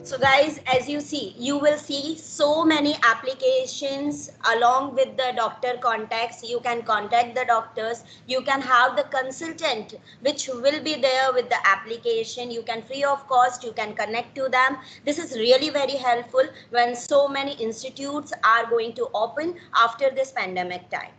So guys, as you see, you will see so many applications along with the doctor contacts. You can contact the doctors. You can have the consultant which will be there with the application. You can free of cost, you can connect to them. This is really very helpful when so many institutes are going to open after this pandemic time.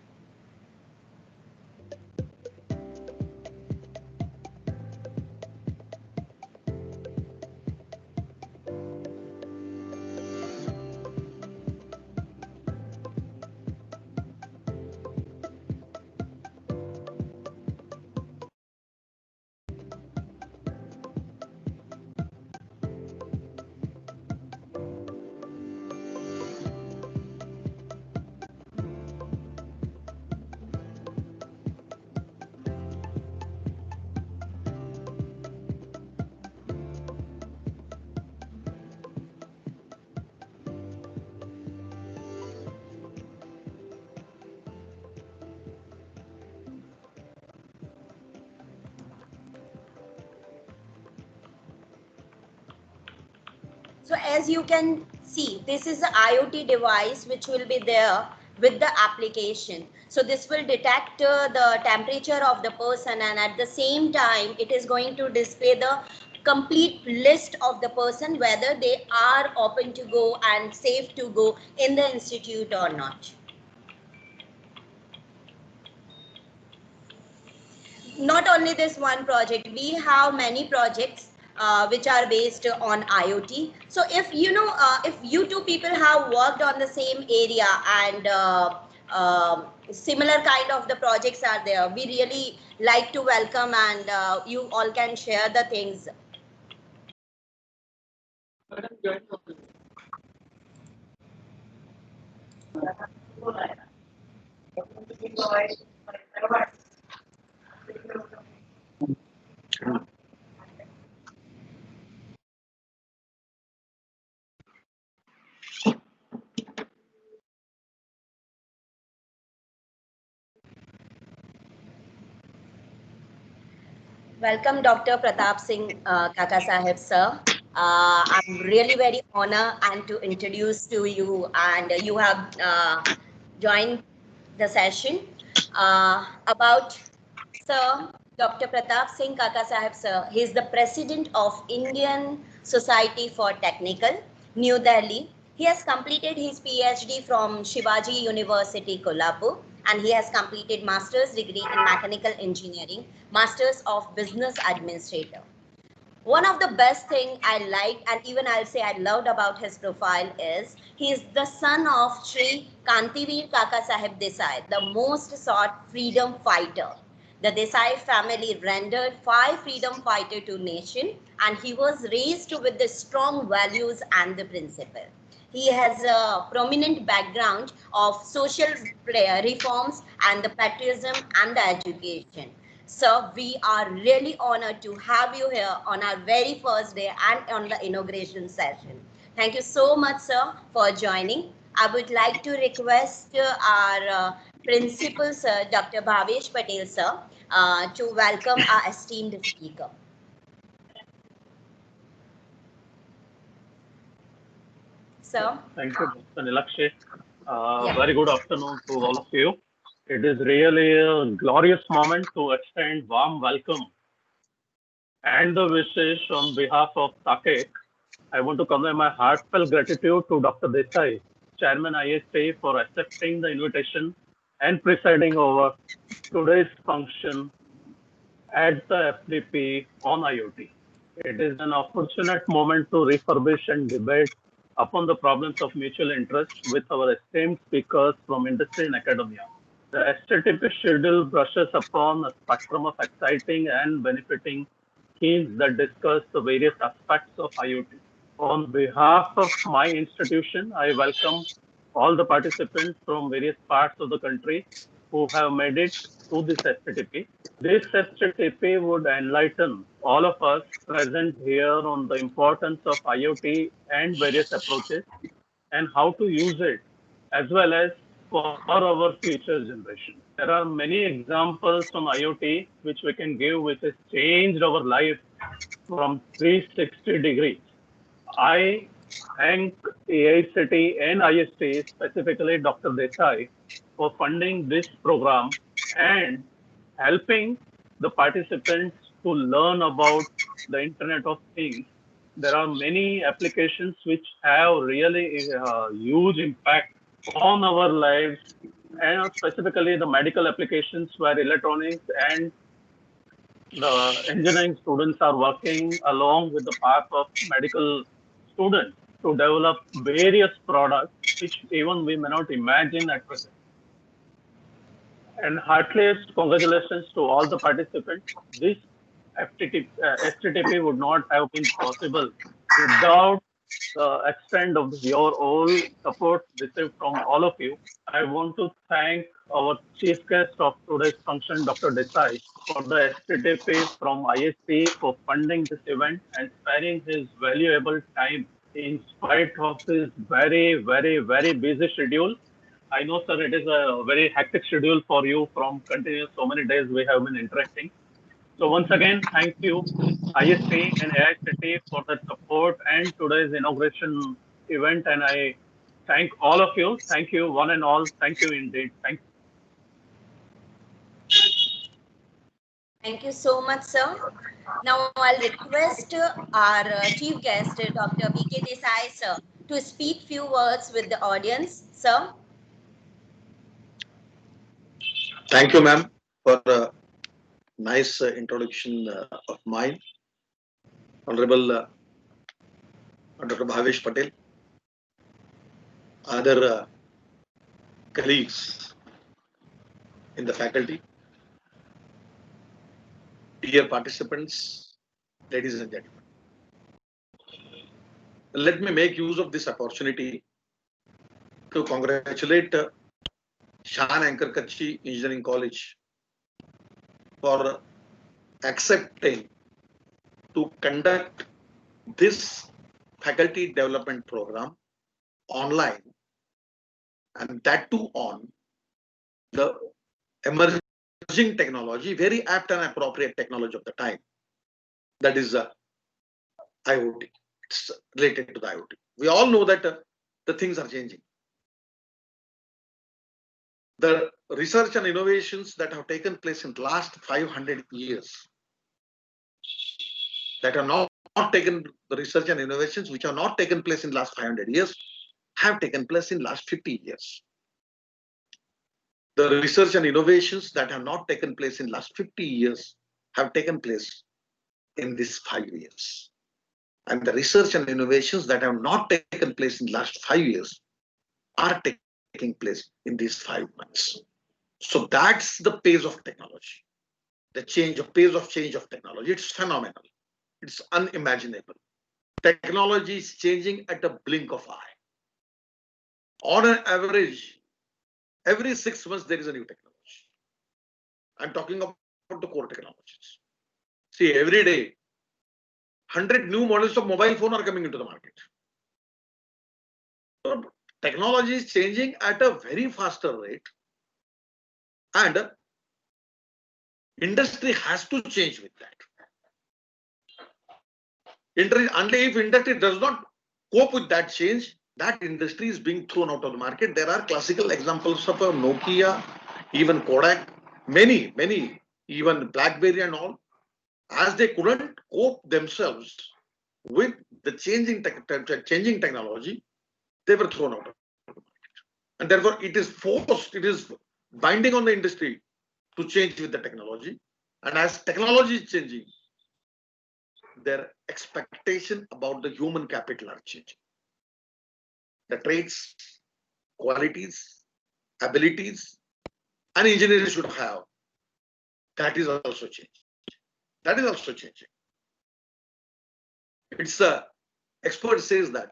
So as you can see, this is the IoT device which will be there with the application. So this will detect the temperature of the person, and at the same time, it is going to display the complete list of the person, whether they are open to go and safe to go in the institute or not. Not only this one project, we have many projects which are based on IoT. So if you know, if you two people have worked on the same area and similar kind of the projects are there, we really like to welcome, and you all can share the things. Welcome, Dr. Pratap Singh Kaka Sahib, sir. I'm really very honored and to introduce to you, and you have joined the session about Sir Dr. Pratap Singh Kaka Sahib, sir. He is the president of Indian Society for Technical, New Delhi. He has completed his PhD from Shivaji University, Kolhapur, and he has completed master's degree in mechanical engineering, masters of business administrator. One of the best thing I liked, and even I'll say I loved about his profile, is he is the son of Sri Kantiveer Kaka Sahib Desai, the most sought freedom fighter. The Desai family rendered 5 freedom fighters to nation, and he was raised with the strong values and the principle. He has a prominent background of social reforms and the patriotism and the education. So we are really honored to have you here on our very first day and on the inauguration session. Thank you so much, sir, for joining. I would like to request our principal, sir, Dr. Bhavesh Patel, sir, to welcome our esteemed speaker. Sir. Thank you, Dr. Nilakshi. Yeah. Very good afternoon to all of you. It is really a glorious moment to extend warm welcome and the wishes on behalf of SAKEC. I want to convey my heartfelt gratitude to Dr. Desai, Chairman ISA, for accepting the invitation and presiding over today's function at the FDP on IoT. It is an opportune moment to refurbish and debate upon the problems of mutual interest with our esteemed speakers from industry and academia. The STTP schedule brushes upon a spectrum of exciting and benefiting themes that discuss the various aspects of IoT. On behalf of my institution, I welcome all the participants from various parts of the country who have made it to this STTP. This STTP would enlighten all of us present here on the importance of IoT and various approaches and how to use it, as well as for our future generation. There are many examples on IoT which we can give, which has changed our life from 360 degrees. I thank AICT and IST, specifically Dr. Desai, for funding this program and helping the participants to learn about the Internet of Things. There are many applications which have really huge impact on our lives, and specifically the medical applications where electronics and the engineering students are working along with the path of medical students to develop various products which even we may not imagine at present. And heartiest congratulations to all the participants. This STTP would not have been possible without the extent of your all support received from all of you. I want to thank our chief guest of today's function, Dr. Desai, for the STTP from ISP for funding this event and sparing his valuable time in spite of his very, very, very busy schedule. I know, sir, it is a very hectic schedule for you from continuous so many days we have been interacting. So once again, thank you, ISP and AI City, for the support and today's inauguration event. And I thank all of you. Thank you, one and all. Thank you indeed. Thank you. Thank you so much, sir. Now I'll request our chief guest, Dr. B.K. Desai, sir, to speak few words with the audience. Sir. Thank you, ma'am, for a nice introduction of mine. Honorable Dr. Bhavesh Patel, other colleagues in the faculty, dear participants, ladies and gentlemen. Let me make use of this opportunity to congratulate Shan Anchor Kachi Engineering College for accepting to conduct this faculty development program online, and that too on the emerging technology, very apt and appropriate technology of the time, that is IoT. It's related to the IoT. We all know that the things are changing. The research and innovations that have taken place in the last 500 years, that have not taken the research and innovations which have not taken place in the last 500 years, have taken place in the last 50 years. The research and innovations that have not taken place in the last 50 years have taken place in these 5 years. And the research and innovations that have not taken place in the last 5 years are taking place in these 5 months. So that's the pace of technology. The pace of change of technology. It's phenomenal. It's unimaginable. Technology is changing at a blink of eye. On an average, every 6 months there is a new technology. I'm talking about the core technologies. See, every day, 100 new models of mobile phone are coming into the market. So technology is changing at a very faster rate, and industry has to change with that. Only if industry does not cope with that change, that industry is being thrown out of the market. There are classical examples of Nokia, even Kodak, many, even BlackBerry and all. As they couldn't cope themselves with the changing technology, they were thrown out of the market. And therefore, it is forced, it is binding on the industry to change with the technology. And as technology is changing, their expectation about the human capital are changing. The traits, qualities, abilities, an engineer should have, that is also changing. That is also changing. It's expert says that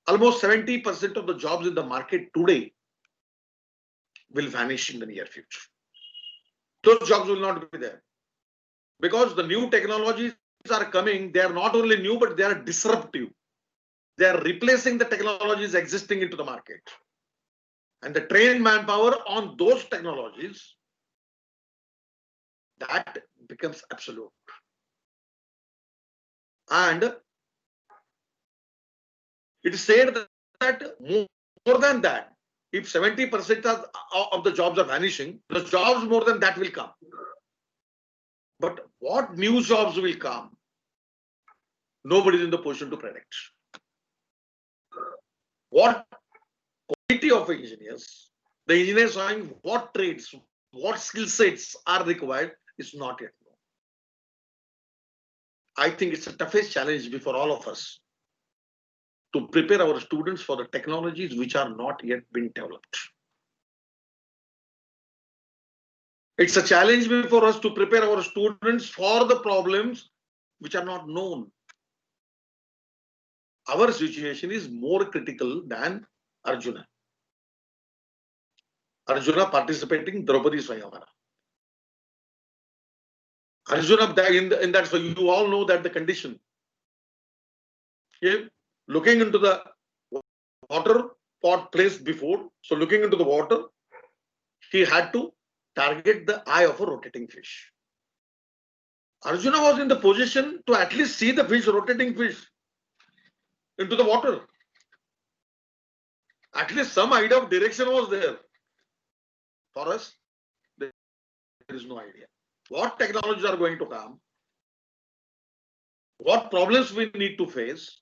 almost 70% of the jobs in the market today will vanish in the near future. Those jobs will not be there because the new technologies are coming. They are not only new, but they are disruptive. They are replacing the technologies existing into the market, and the trained manpower on those technologies, that becomes absolute. And it is said that more than that, if 70% of the jobs are vanishing, the jobs more than that will come. But what new jobs will come, nobody is in the position to predict. What quality of engineers, the engineers knowing what trades, what skill sets are required is not yet known. I think it's the toughest challenge before all of us to prepare our students for the technologies which are not yet been developed. It's a challenge before us to prepare our students for the problems which are not known. Our situation is more critical than Arjuna. Arjuna participating Draupadi Swayamvara. Arjuna, in that, so you all know that the condition. Looking into the water pot placed before, so looking into the water, he had to target the eye of a rotating fish. Arjuna was in the position to at least see the fish, rotating fish, into the water. At least some idea of direction was there. For us, there is no idea. What technologies are going to come? What problems we need to face?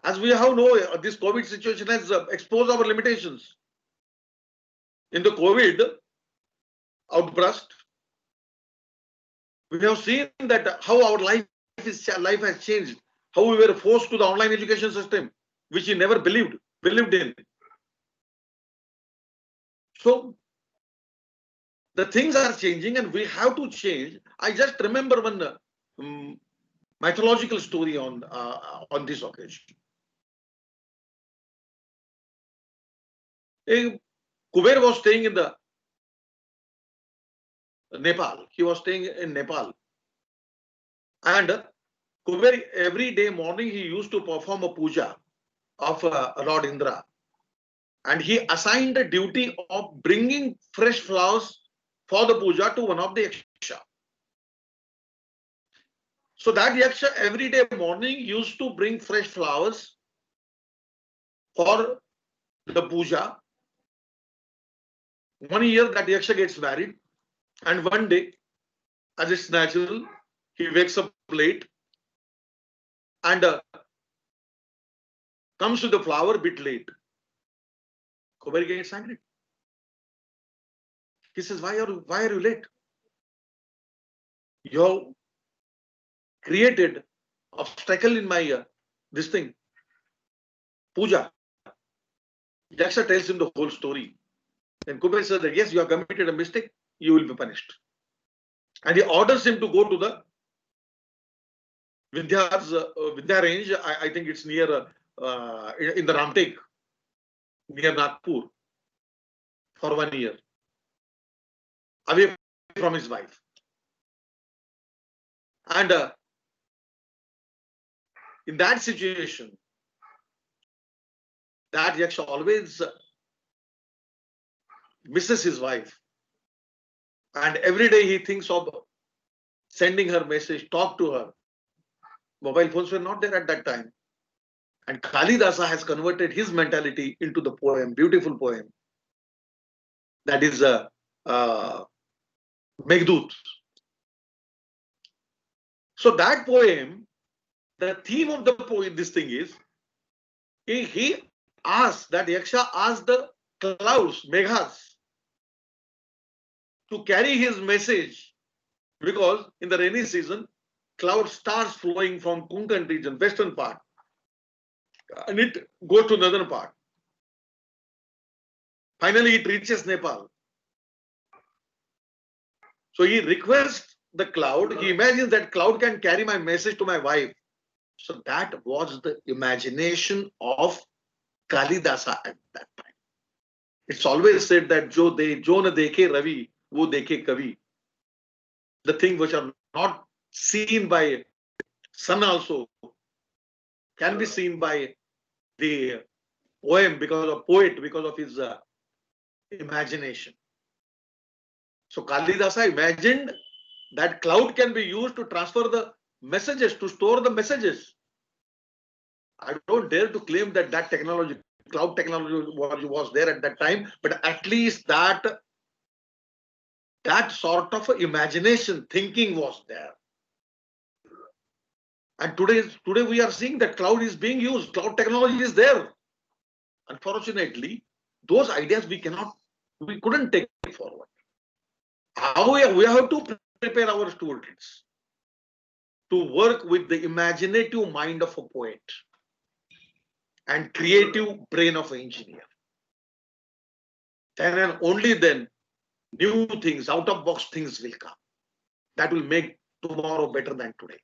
As we have know, this COVID situation has exposed our limitations. In the COVID outburst, we have seen that how our life has changed, how we were forced to the online education system, which we never believed in. So the things are changing and we have to change. I just remember one mythological story on this occasion. Kuber was staying in the Nepal. He was staying in Nepal. And Kuber, every day morning, he used to perform a puja of Lord Indra. And he assigned the duty of bringing fresh flowers for the puja to one of the yaksha. So that yaksha every day morning used to bring fresh flowers for the puja. One year that yaksha gets married, and one day, as it's natural, he wakes up late and comes to the flower a bit late. Kuber gets angry. He says, why are you late? You have created obstacle in my this thing, puja. Yaksha tells him the whole story. And Kuber says that yes, you have committed a mistake, you will be punished. And he orders him to go to the Vindhya range. I think it's near in the Ramtek, near Nagpur, for 1 year, away from his wife. And in that situation, that yaksha always misses his wife. And every day he thinks of sending her message, talk to her. Mobile phones were not there at that time. And Kalidasa has converted his mentality into the poem, beautiful poem. That is Meghdut. So that poem, the theme of the poem, this thing is, he asked, that yaksha asked the clouds, meghas, to carry his message, because in the rainy season, cloud starts flowing from Konkan region, western part, and it goes to northern part. Finally, it reaches Nepal. So he requests the cloud, he imagines that cloud can carry my message to my wife. So that was the imagination of Kalidasa at that time. It's always said that jo na dekhe Ravi, wo dekhe Kavi. The things which are not seen by sun also can be seen by the poet because of his imagination. So Kalidasa imagined that cloud can be used to transfer the messages, to store the messages. I don't dare to claim that technology, cloud technology was there at that time, but at least that sort of imagination, thinking was there. And today we are seeing that cloud is being used, cloud technology is there. Unfortunately, those ideas we couldn't take forward. We have to prepare our students to work with the imaginative mind of a poet and creative brain of an engineer. Then and only then, new things, out-of-box things will come. That will make tomorrow better than today.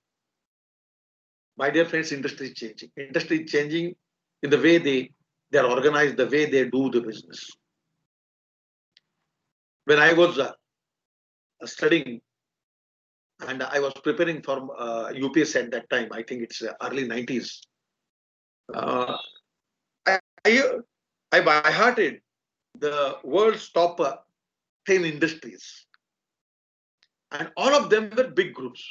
My dear friends, industry is changing. Industry is changing in the way they are organized, the way they do the business. When I was studying and I was preparing for UPS at that time, I think it's early 90s. I by-hearted the world's top 10 industries. And all of them were big groups.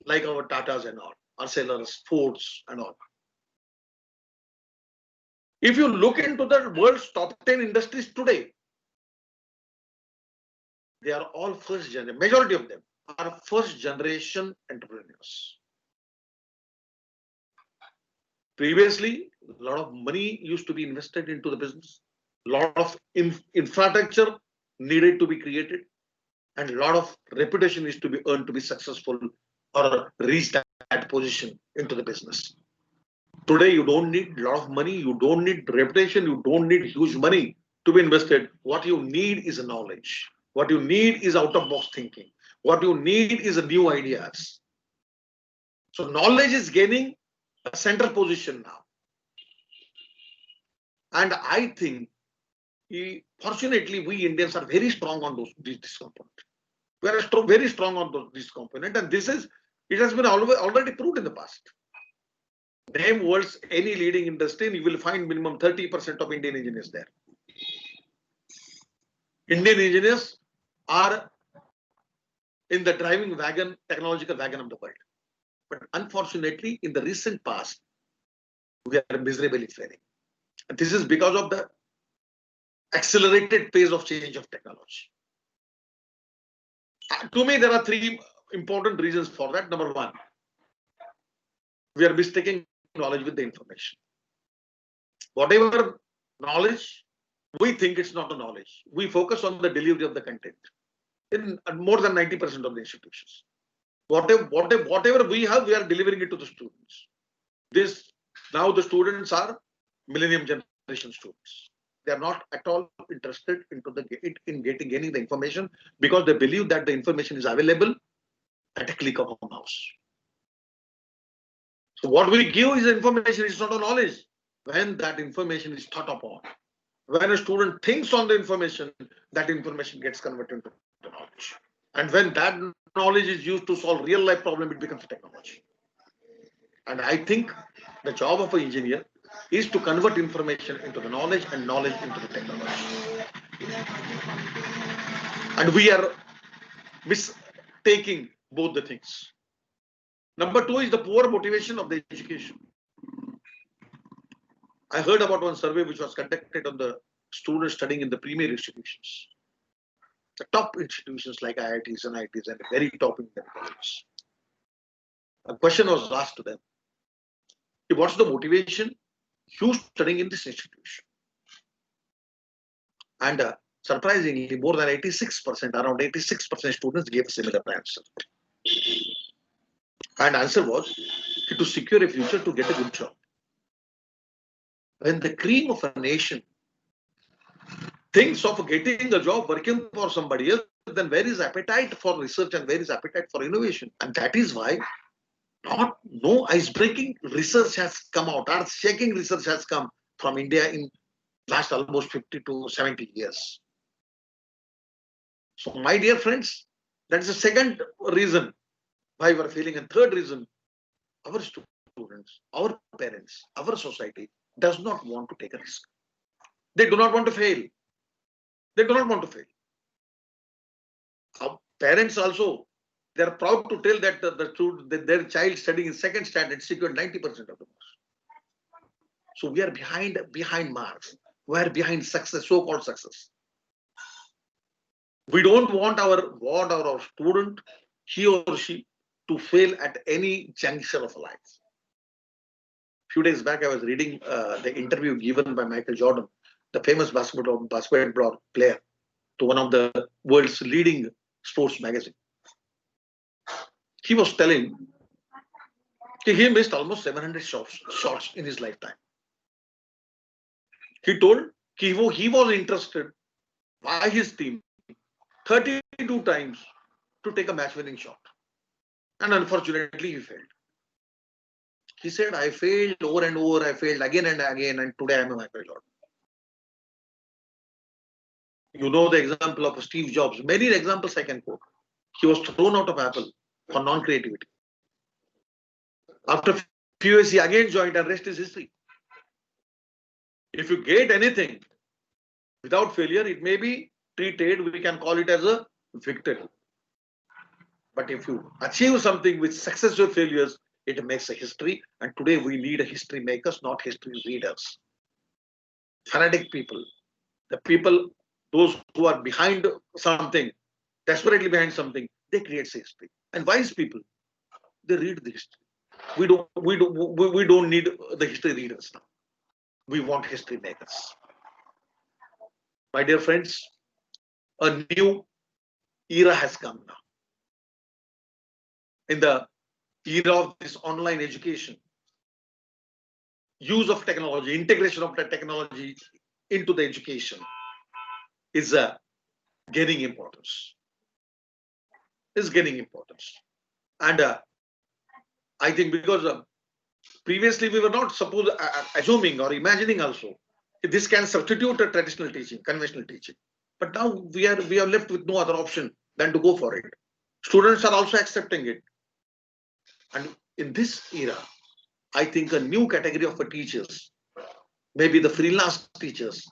like our Tatas and all, Arcelor, Fords and all. If you look into the world's top 10 industries today, they are all first generation, majority of them are first generation entrepreneurs. Previously, a lot of money used to be invested into the business, a lot of infrastructure needed to be created, and a lot of reputation is to be earned to be successful or reach that position into the business. Today, you don't need a lot of money, you don't need reputation, you don't need huge money to be invested. What you need is knowledge. What you need is out-of-box thinking. What you need is new ideas. So knowledge is gaining a central position now. And I think, fortunately, we Indians are very strong on this component. We are very strong on this component, and it has been already proved in the past. Name world's any leading industry, and you will find minimum 30% of Indian engineers there. Indian engineers are in the driving wagon, technological wagon of the world. But unfortunately, in the recent past, we are miserably failing. And this is because of the accelerated pace of change of technology. To me, there are three important reasons for that. Number one, we are mistaking knowledge with the information. Whatever knowledge, we think it's not a knowledge. We focus on the delivery of the content in more than 90% of the institutions. Whatever we have, we are delivering it to the students. Now the students are millennium generation students. They are not at all interested in gaining the information because they believe that the information is available at a click of a mouse. So what we give is information, it's not a knowledge. When that information is thought upon, when a student thinks on the information, that information gets converted into knowledge. And when that knowledge is used to solve real life problem, it becomes a technology. And I think the job of an engineer is to convert information into the knowledge and knowledge into the technology. And we are mistaking both the things. Number two is the poor motivation of the education. I heard about one survey which was conducted on the students studying in the premier institutions. The top institutions like IITs and IITs and the very top in their colleges. A question was asked to them. What's the motivation you studying in this institution? And surprisingly, more than 86%, around 86% students gave a similar answer. And answer was to secure a future, to get a good job. When the cream of a nation thinks of getting a job working for somebody else, then where is appetite for research and where is appetite for innovation? And that is why no ice-breaking research has come out, earth-shaking research has come from India in last almost 50 to 70 years. So my dear friends, that is the second reason why we are failing. And third reason, our students, our parents, our society does not want to take a risk. They do not want to fail. They do not want to fail. Our parents also, they are proud to tell that their child studying in second standard secured 90% of the marks. So we are behind marks. We are behind success, so-called success. We don't want our student, he or she, to fail at any juncture of life. Few days back, I was reading the interview given by Michael Jordan, the famous basketball player, to one of the world's leading sports magazine. He was telling he missed almost 700 shots in his lifetime. He told he was interested by his team 32 times to take a match-winning shot. And unfortunately, he failed. He said, I failed over and over, I failed again and again, and today I am a Michael Jordan. You know the example of Steve Jobs. Many examples I can quote. He was thrown out of Apple for non-creativity. After few years, he again joined, and rest is history. If you get anything without failure, it may be treated, we can call it as a victory. But if you achieve something with success or failures, it makes a history. And today we need a history makers, not history readers. Fanatic people, the people, those who are behind something, desperately behind something, they create history. And wise people, they read the history. We don't need the history readers now. We want history makers. My dear friends, a new era has come now. In the era of this online education, use of technology, integration of the technology into the education is gaining importance. Is gaining importance. And I think because previously we were not assuming or imagining also this can substitute a traditional teaching, conventional teaching. But now we are left with no other option than to go for it. Students are also accepting it. And in this era, I think a new category of teachers, maybe the freelance teachers,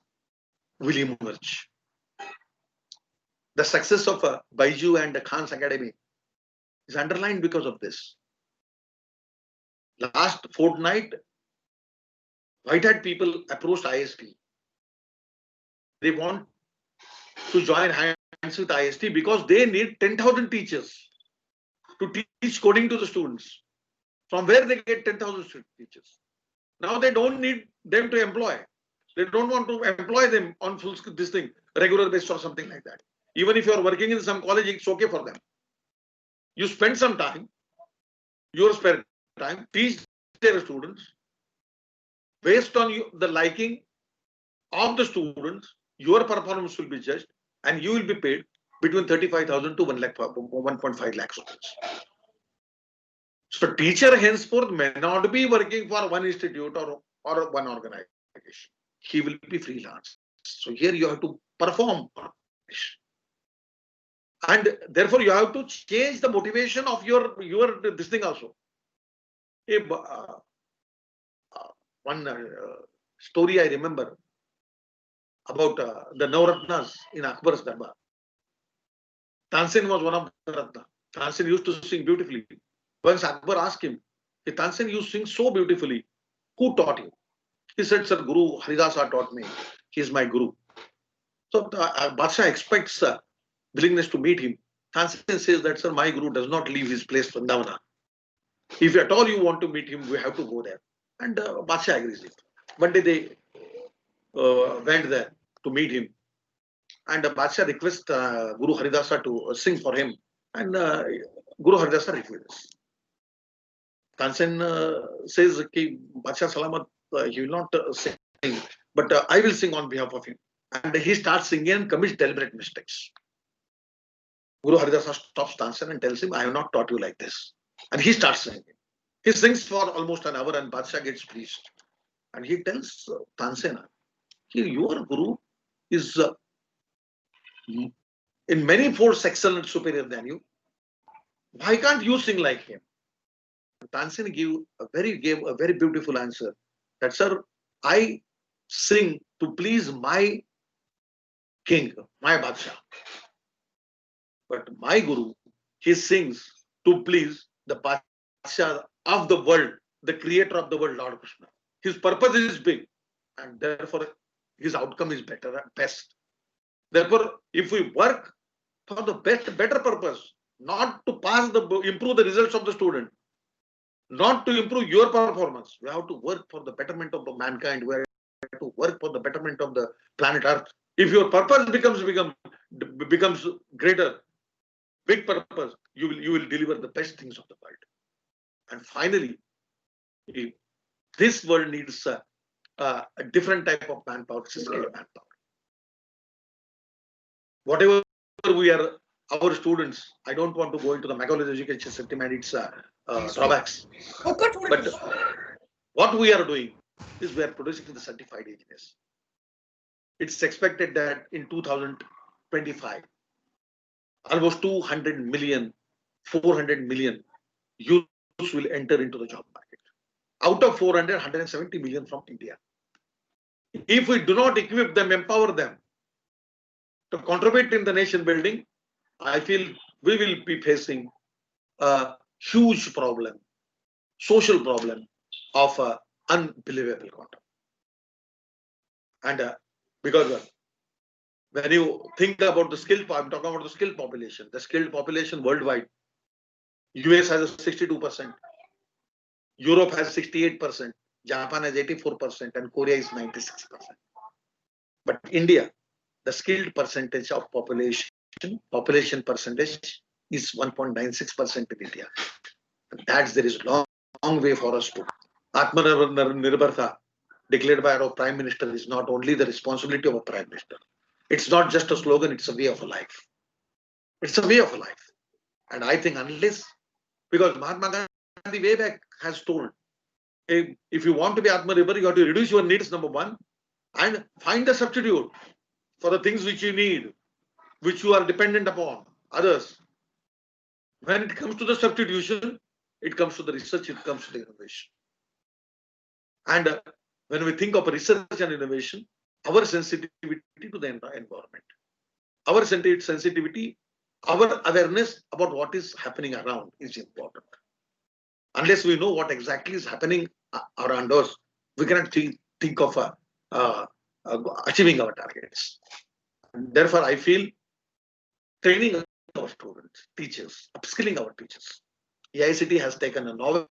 will emerge. The success of Baiju and Khan's Academy is underlined because of this. Last fortnight, white-hat people approached IST. They want to join hands with IST because they need 10,000 teachers to teach coding to the students. From where they get 10,000 teachers? Now they don't need them to employ. They don't want to employ them on full regular basis or something like that. Even if you are working in some college, it's okay for them. You spend some time, your spare time, teach their students. Based on the liking of the students, your performance will be judged and you will be paid between 35,000 to 1.5 lakhs rupees. So teacher henceforth may not be working for one institute or one organization. He will be freelance. So here you have to perform. And therefore you have to change the motivation of your this thing also. One story I remember about the Navratnas in Akbar's Darbar. Tansen was one of the Ratna. Tansen used to sing beautifully. Once Akbar asked him, hey, Tansen, you sing so beautifully. Who taught you? He said, sir, Guru Haridasa taught me. He is my Guru. So Badshah expects willingness to meet him. Tansen says that, sir, my Guru does not leave his place Vrindavana. If at all you want to meet him, we have to go there. And Badshah agrees it. One day they went there to meet him. And Badshah requests Guru Haridasa to sing for him. And Guru Haridasa refuses. Tansen says, Badshah Salamat, he will not sing, but I will sing on behalf of him. And he starts singing and commits deliberate mistakes. Guru Haridasa stops Tansen and tells him, I have not taught you like this. And he starts singing. He sings for almost an hour and Badshah gets pleased. And he tells Tansen, your Guru is in many folds excellent, superior than you. Why can't you sing like him? Tansen gave a very beautiful answer that, sir, I sing to please my king, my Badshah. But my Guru, he sings to please the Badshah of the world, the creator of the world, Lord Krishna. His purpose is big and therefore his outcome is best. Therefore, if we work for the better purpose, not to improve the results of the student, not to improve your performance, we have to work for the betterment of the mankind. We have to work for the betterment of the planet Earth. If your purpose becomes greater, big purpose, you will deliver the best things of the world. And finally, this world needs a different type of manpower, skilled manpower. Whatever we are, our students, I don't want to go into the Macaulay education system and its drawbacks. But what we are doing is we are producing the certified engineers. It's expected that in 2025, almost 200 million, 400 million youths will enter into the job market. Out of 400, 170 million from India. If we do not equip them, empower them to contribute in the nation building, I feel we will be facing a huge problem, social problem of unbelievable quantum. And because when you think about the skilled, I'm talking about the skilled population. The skilled population worldwide, US has a 62%, Europe has 68%, Japan has 84%, and Korea is 96%. But India, the skilled percentage of population percentage is 1.96% in India. There is long way for us to. Atmanirbharta declared by our Prime Minister is not only the responsibility of a Prime Minister. It's not just a slogan, it's a way of life. It's a way of life. And I think unless, because Mahatma Gandhi way back has told, if you want to be Atmanirbhar, you have to reduce your needs, number one, and find a substitute for the things which you need, which you are dependent upon others. When it comes to the substitution, it comes to the research, it comes to the innovation. And when we think of research and innovation, our sensitivity to the environment, our sensitivity, our awareness about what is happening around is important. Unless we know what exactly is happening around us, we cannot think of achieving our targets. And therefore, I feel training our students, teachers, upskilling our teachers. AICT has taken a novel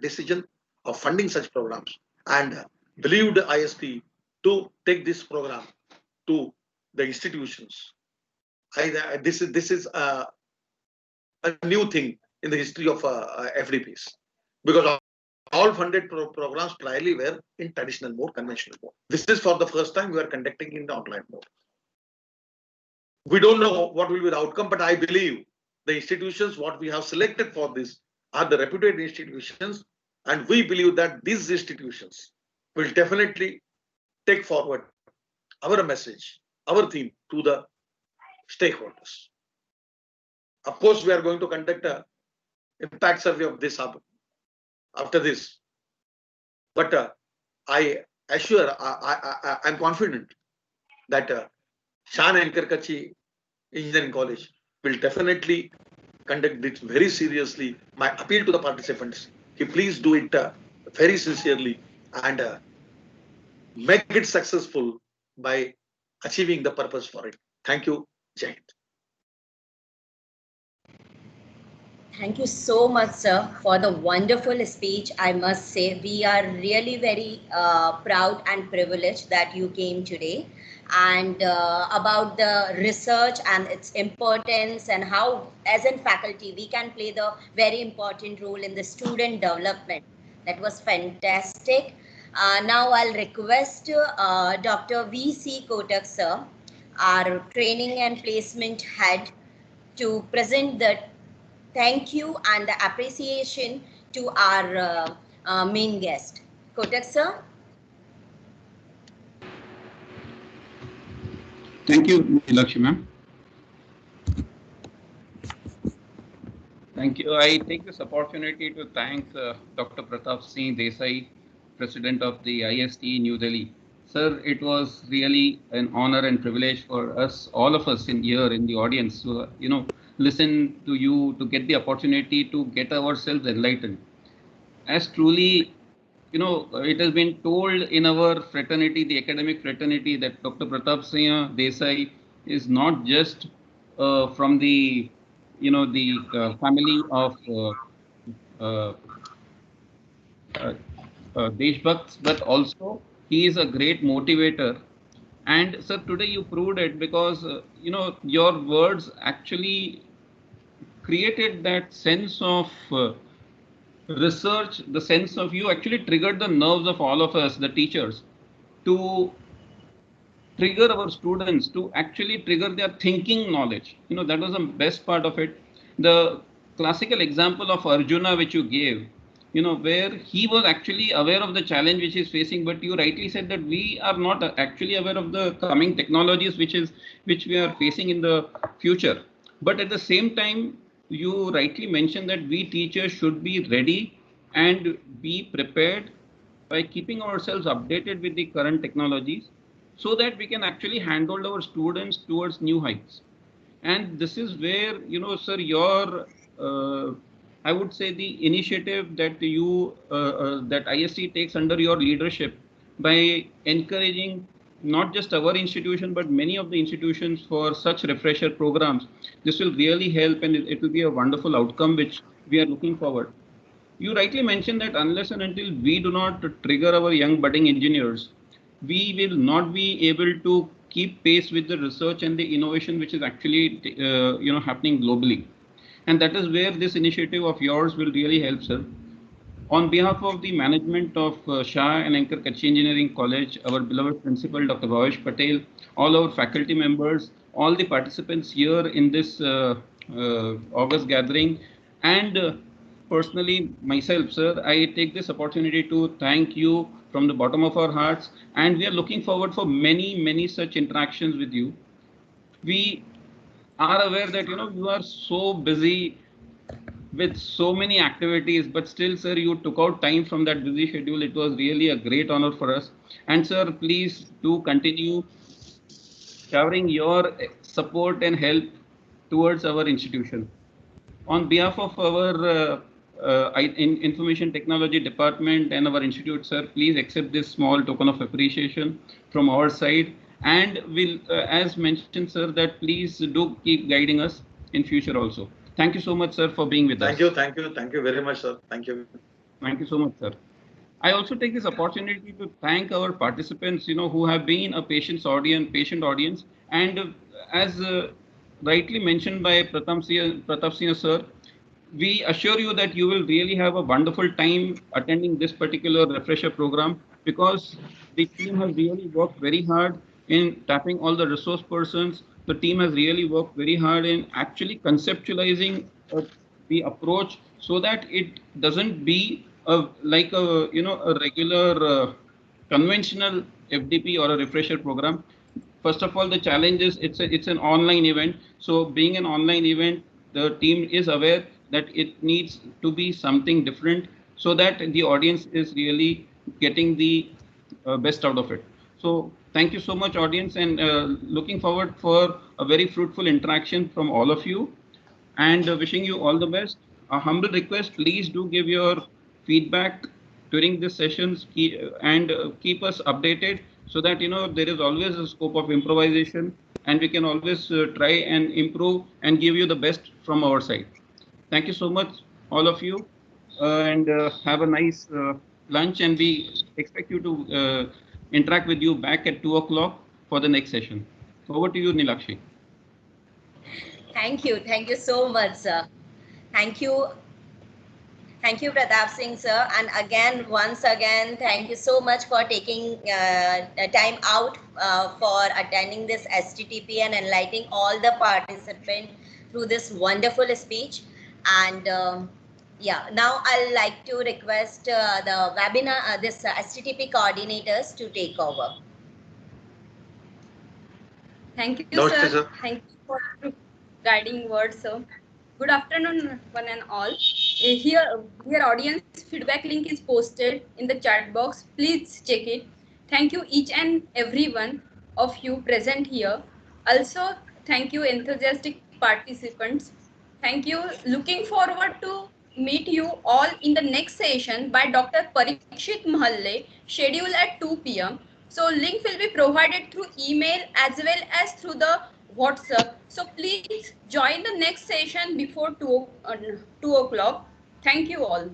decision of funding such programs and believed IST to take this program to the institutions. This is a new thing in the history of FDPs, because all funded programs primarily were in traditional mode, conventional mode. This is for the first time we are conducting in the online mode. We don't know what will be the outcome, but I believe the institutions what we have selected for this are the reputed institutions, and we believe that these institutions will definitely take forward our message, our theme to the stakeholders. Of course, we are going to conduct a impact survey of this after this, but I assure, I'm confident that Shan and Karkachi Engineering College will definitely conduct this very seriously. My appeal to the participants, please do it very sincerely and make it successful by achieving the purpose for it. Thank you. Jai Hind. Thank you so much, sir, for the wonderful speech. I must say, we are really very proud and privileged that you came today, and about the research and its importance and how, as in faculty, we can play the very important role in the student development. That was fantastic. Now I'll request Dr. V.C. Kotak, sir, our training and placement head, to present the thank you and the appreciation to our main guest. Kotak, sir. Thank you, Lakshmi ma'am. Thank you. I take this opportunity to thank Dr. Pratap Singh Desai, President of the IST New Delhi. Sir, it was really an honor and privilege for us, all of us here in the audience, to listen to you, to get the opportunity to get ourselves enlightened. As truly, it has been told in our fraternity, the academic fraternity, that Dr. Pratap Singh Desai is not just from the family of Deshbhakts, but also he is a great motivator. And sir, today you proved it, because your words actually created that sense of research, the sense of, you actually triggered the nerves of all of us, the teachers, to trigger our students, to actually trigger their thinking knowledge. That was the best part of it. The classical example of Arjuna, which you gave, where he was actually aware of the challenge which he's facing, but you rightly said that we are not actually aware of the coming technologies which we are facing in the future. But at the same time, you rightly mentioned that we teachers should be ready and be prepared by keeping ourselves updated with the current technologies, so that we can actually handle our students towards new heights. And this is where, sir, your I would say the initiative that that IST takes under your leadership by encouraging not just our institution but many of the institutions for such refresher programs. This will really help, and it will be a wonderful outcome which we are looking forward. You rightly mentioned that unless and until we do not trigger our young budding engineers, we will not be able to keep pace with the research and the innovation which is actually happening globally. And that is where this initiative of yours will really help, sir. On behalf of the management of Shah and Anchor Kutch Engineering College, our beloved principal, Dr. Bhavesh Patel, all our faculty members, all the participants here in this August gathering, and personally myself, sir, I take this opportunity to thank you from the bottom of our hearts, and we are looking forward for many, many such interactions with you. We are aware that you are so busy with so many activities, but still, sir, you took out time from that busy schedule. It was really a great honor for us. And sir, please do continue showering your support and help towards our institution. On behalf of our information technology department and our institute, sir, please accept this small token of appreciation from our side. And we'll, as mentioned, sir, that please do keep guiding us in future also. Thank you so much, sir, for being with us. Thank you very much, sir. Thank you. Thank you so much, sir. I also take this opportunity to thank our participants, who have been a patient audience. And as rightly mentioned by Pratap Singh, sir, we assure you that you will really have a wonderful time attending this particular refresher program, because the team has really worked very hard in tapping all the resource persons. The team has really worked very hard in actually conceptualizing the approach so that it doesn't be like a regular conventional FDP or a refresher program. First of all, the challenge is it's an online event. So being an online event, the team is aware that it needs to be something different so that the audience is really getting the best out of it. So thank you so much, audience, and looking forward for a very fruitful interaction from all of you, and wishing you all the best. A humble request, please do give your feedback during these sessions and keep us updated so that there is always a scope of improvisation, and we can always try and improve and give you the best from our side. Thank you so much, all of you, and have a nice lunch, and we expect you to interact with you back at 2 o'clock for the next session. Over to you, Nilakshi. Thank you so much, sir. Thank you, Pratap Singh, sir. And again, once again, thank you so much for taking time out for attending this STTP and enlightening all the participants through this wonderful speech. And yeah, now I'd like to request the webinar, this STTP coordinators to take over. Thank you, Namaste, sir. Thank you for guiding words, sir. Good afternoon, one and all. Here audience feedback link is posted in the chat box. Please check it. Thank you each and every one of you present here. Also, thank you enthusiastic participants. Thank you. Looking forward to meet you all in the next session by Dr. Parikshit Mahalle, scheduled at 2 p.m. So link will be provided through email as well as through the WhatsApp. So please join the next session before 2 o'clock. Thank you all.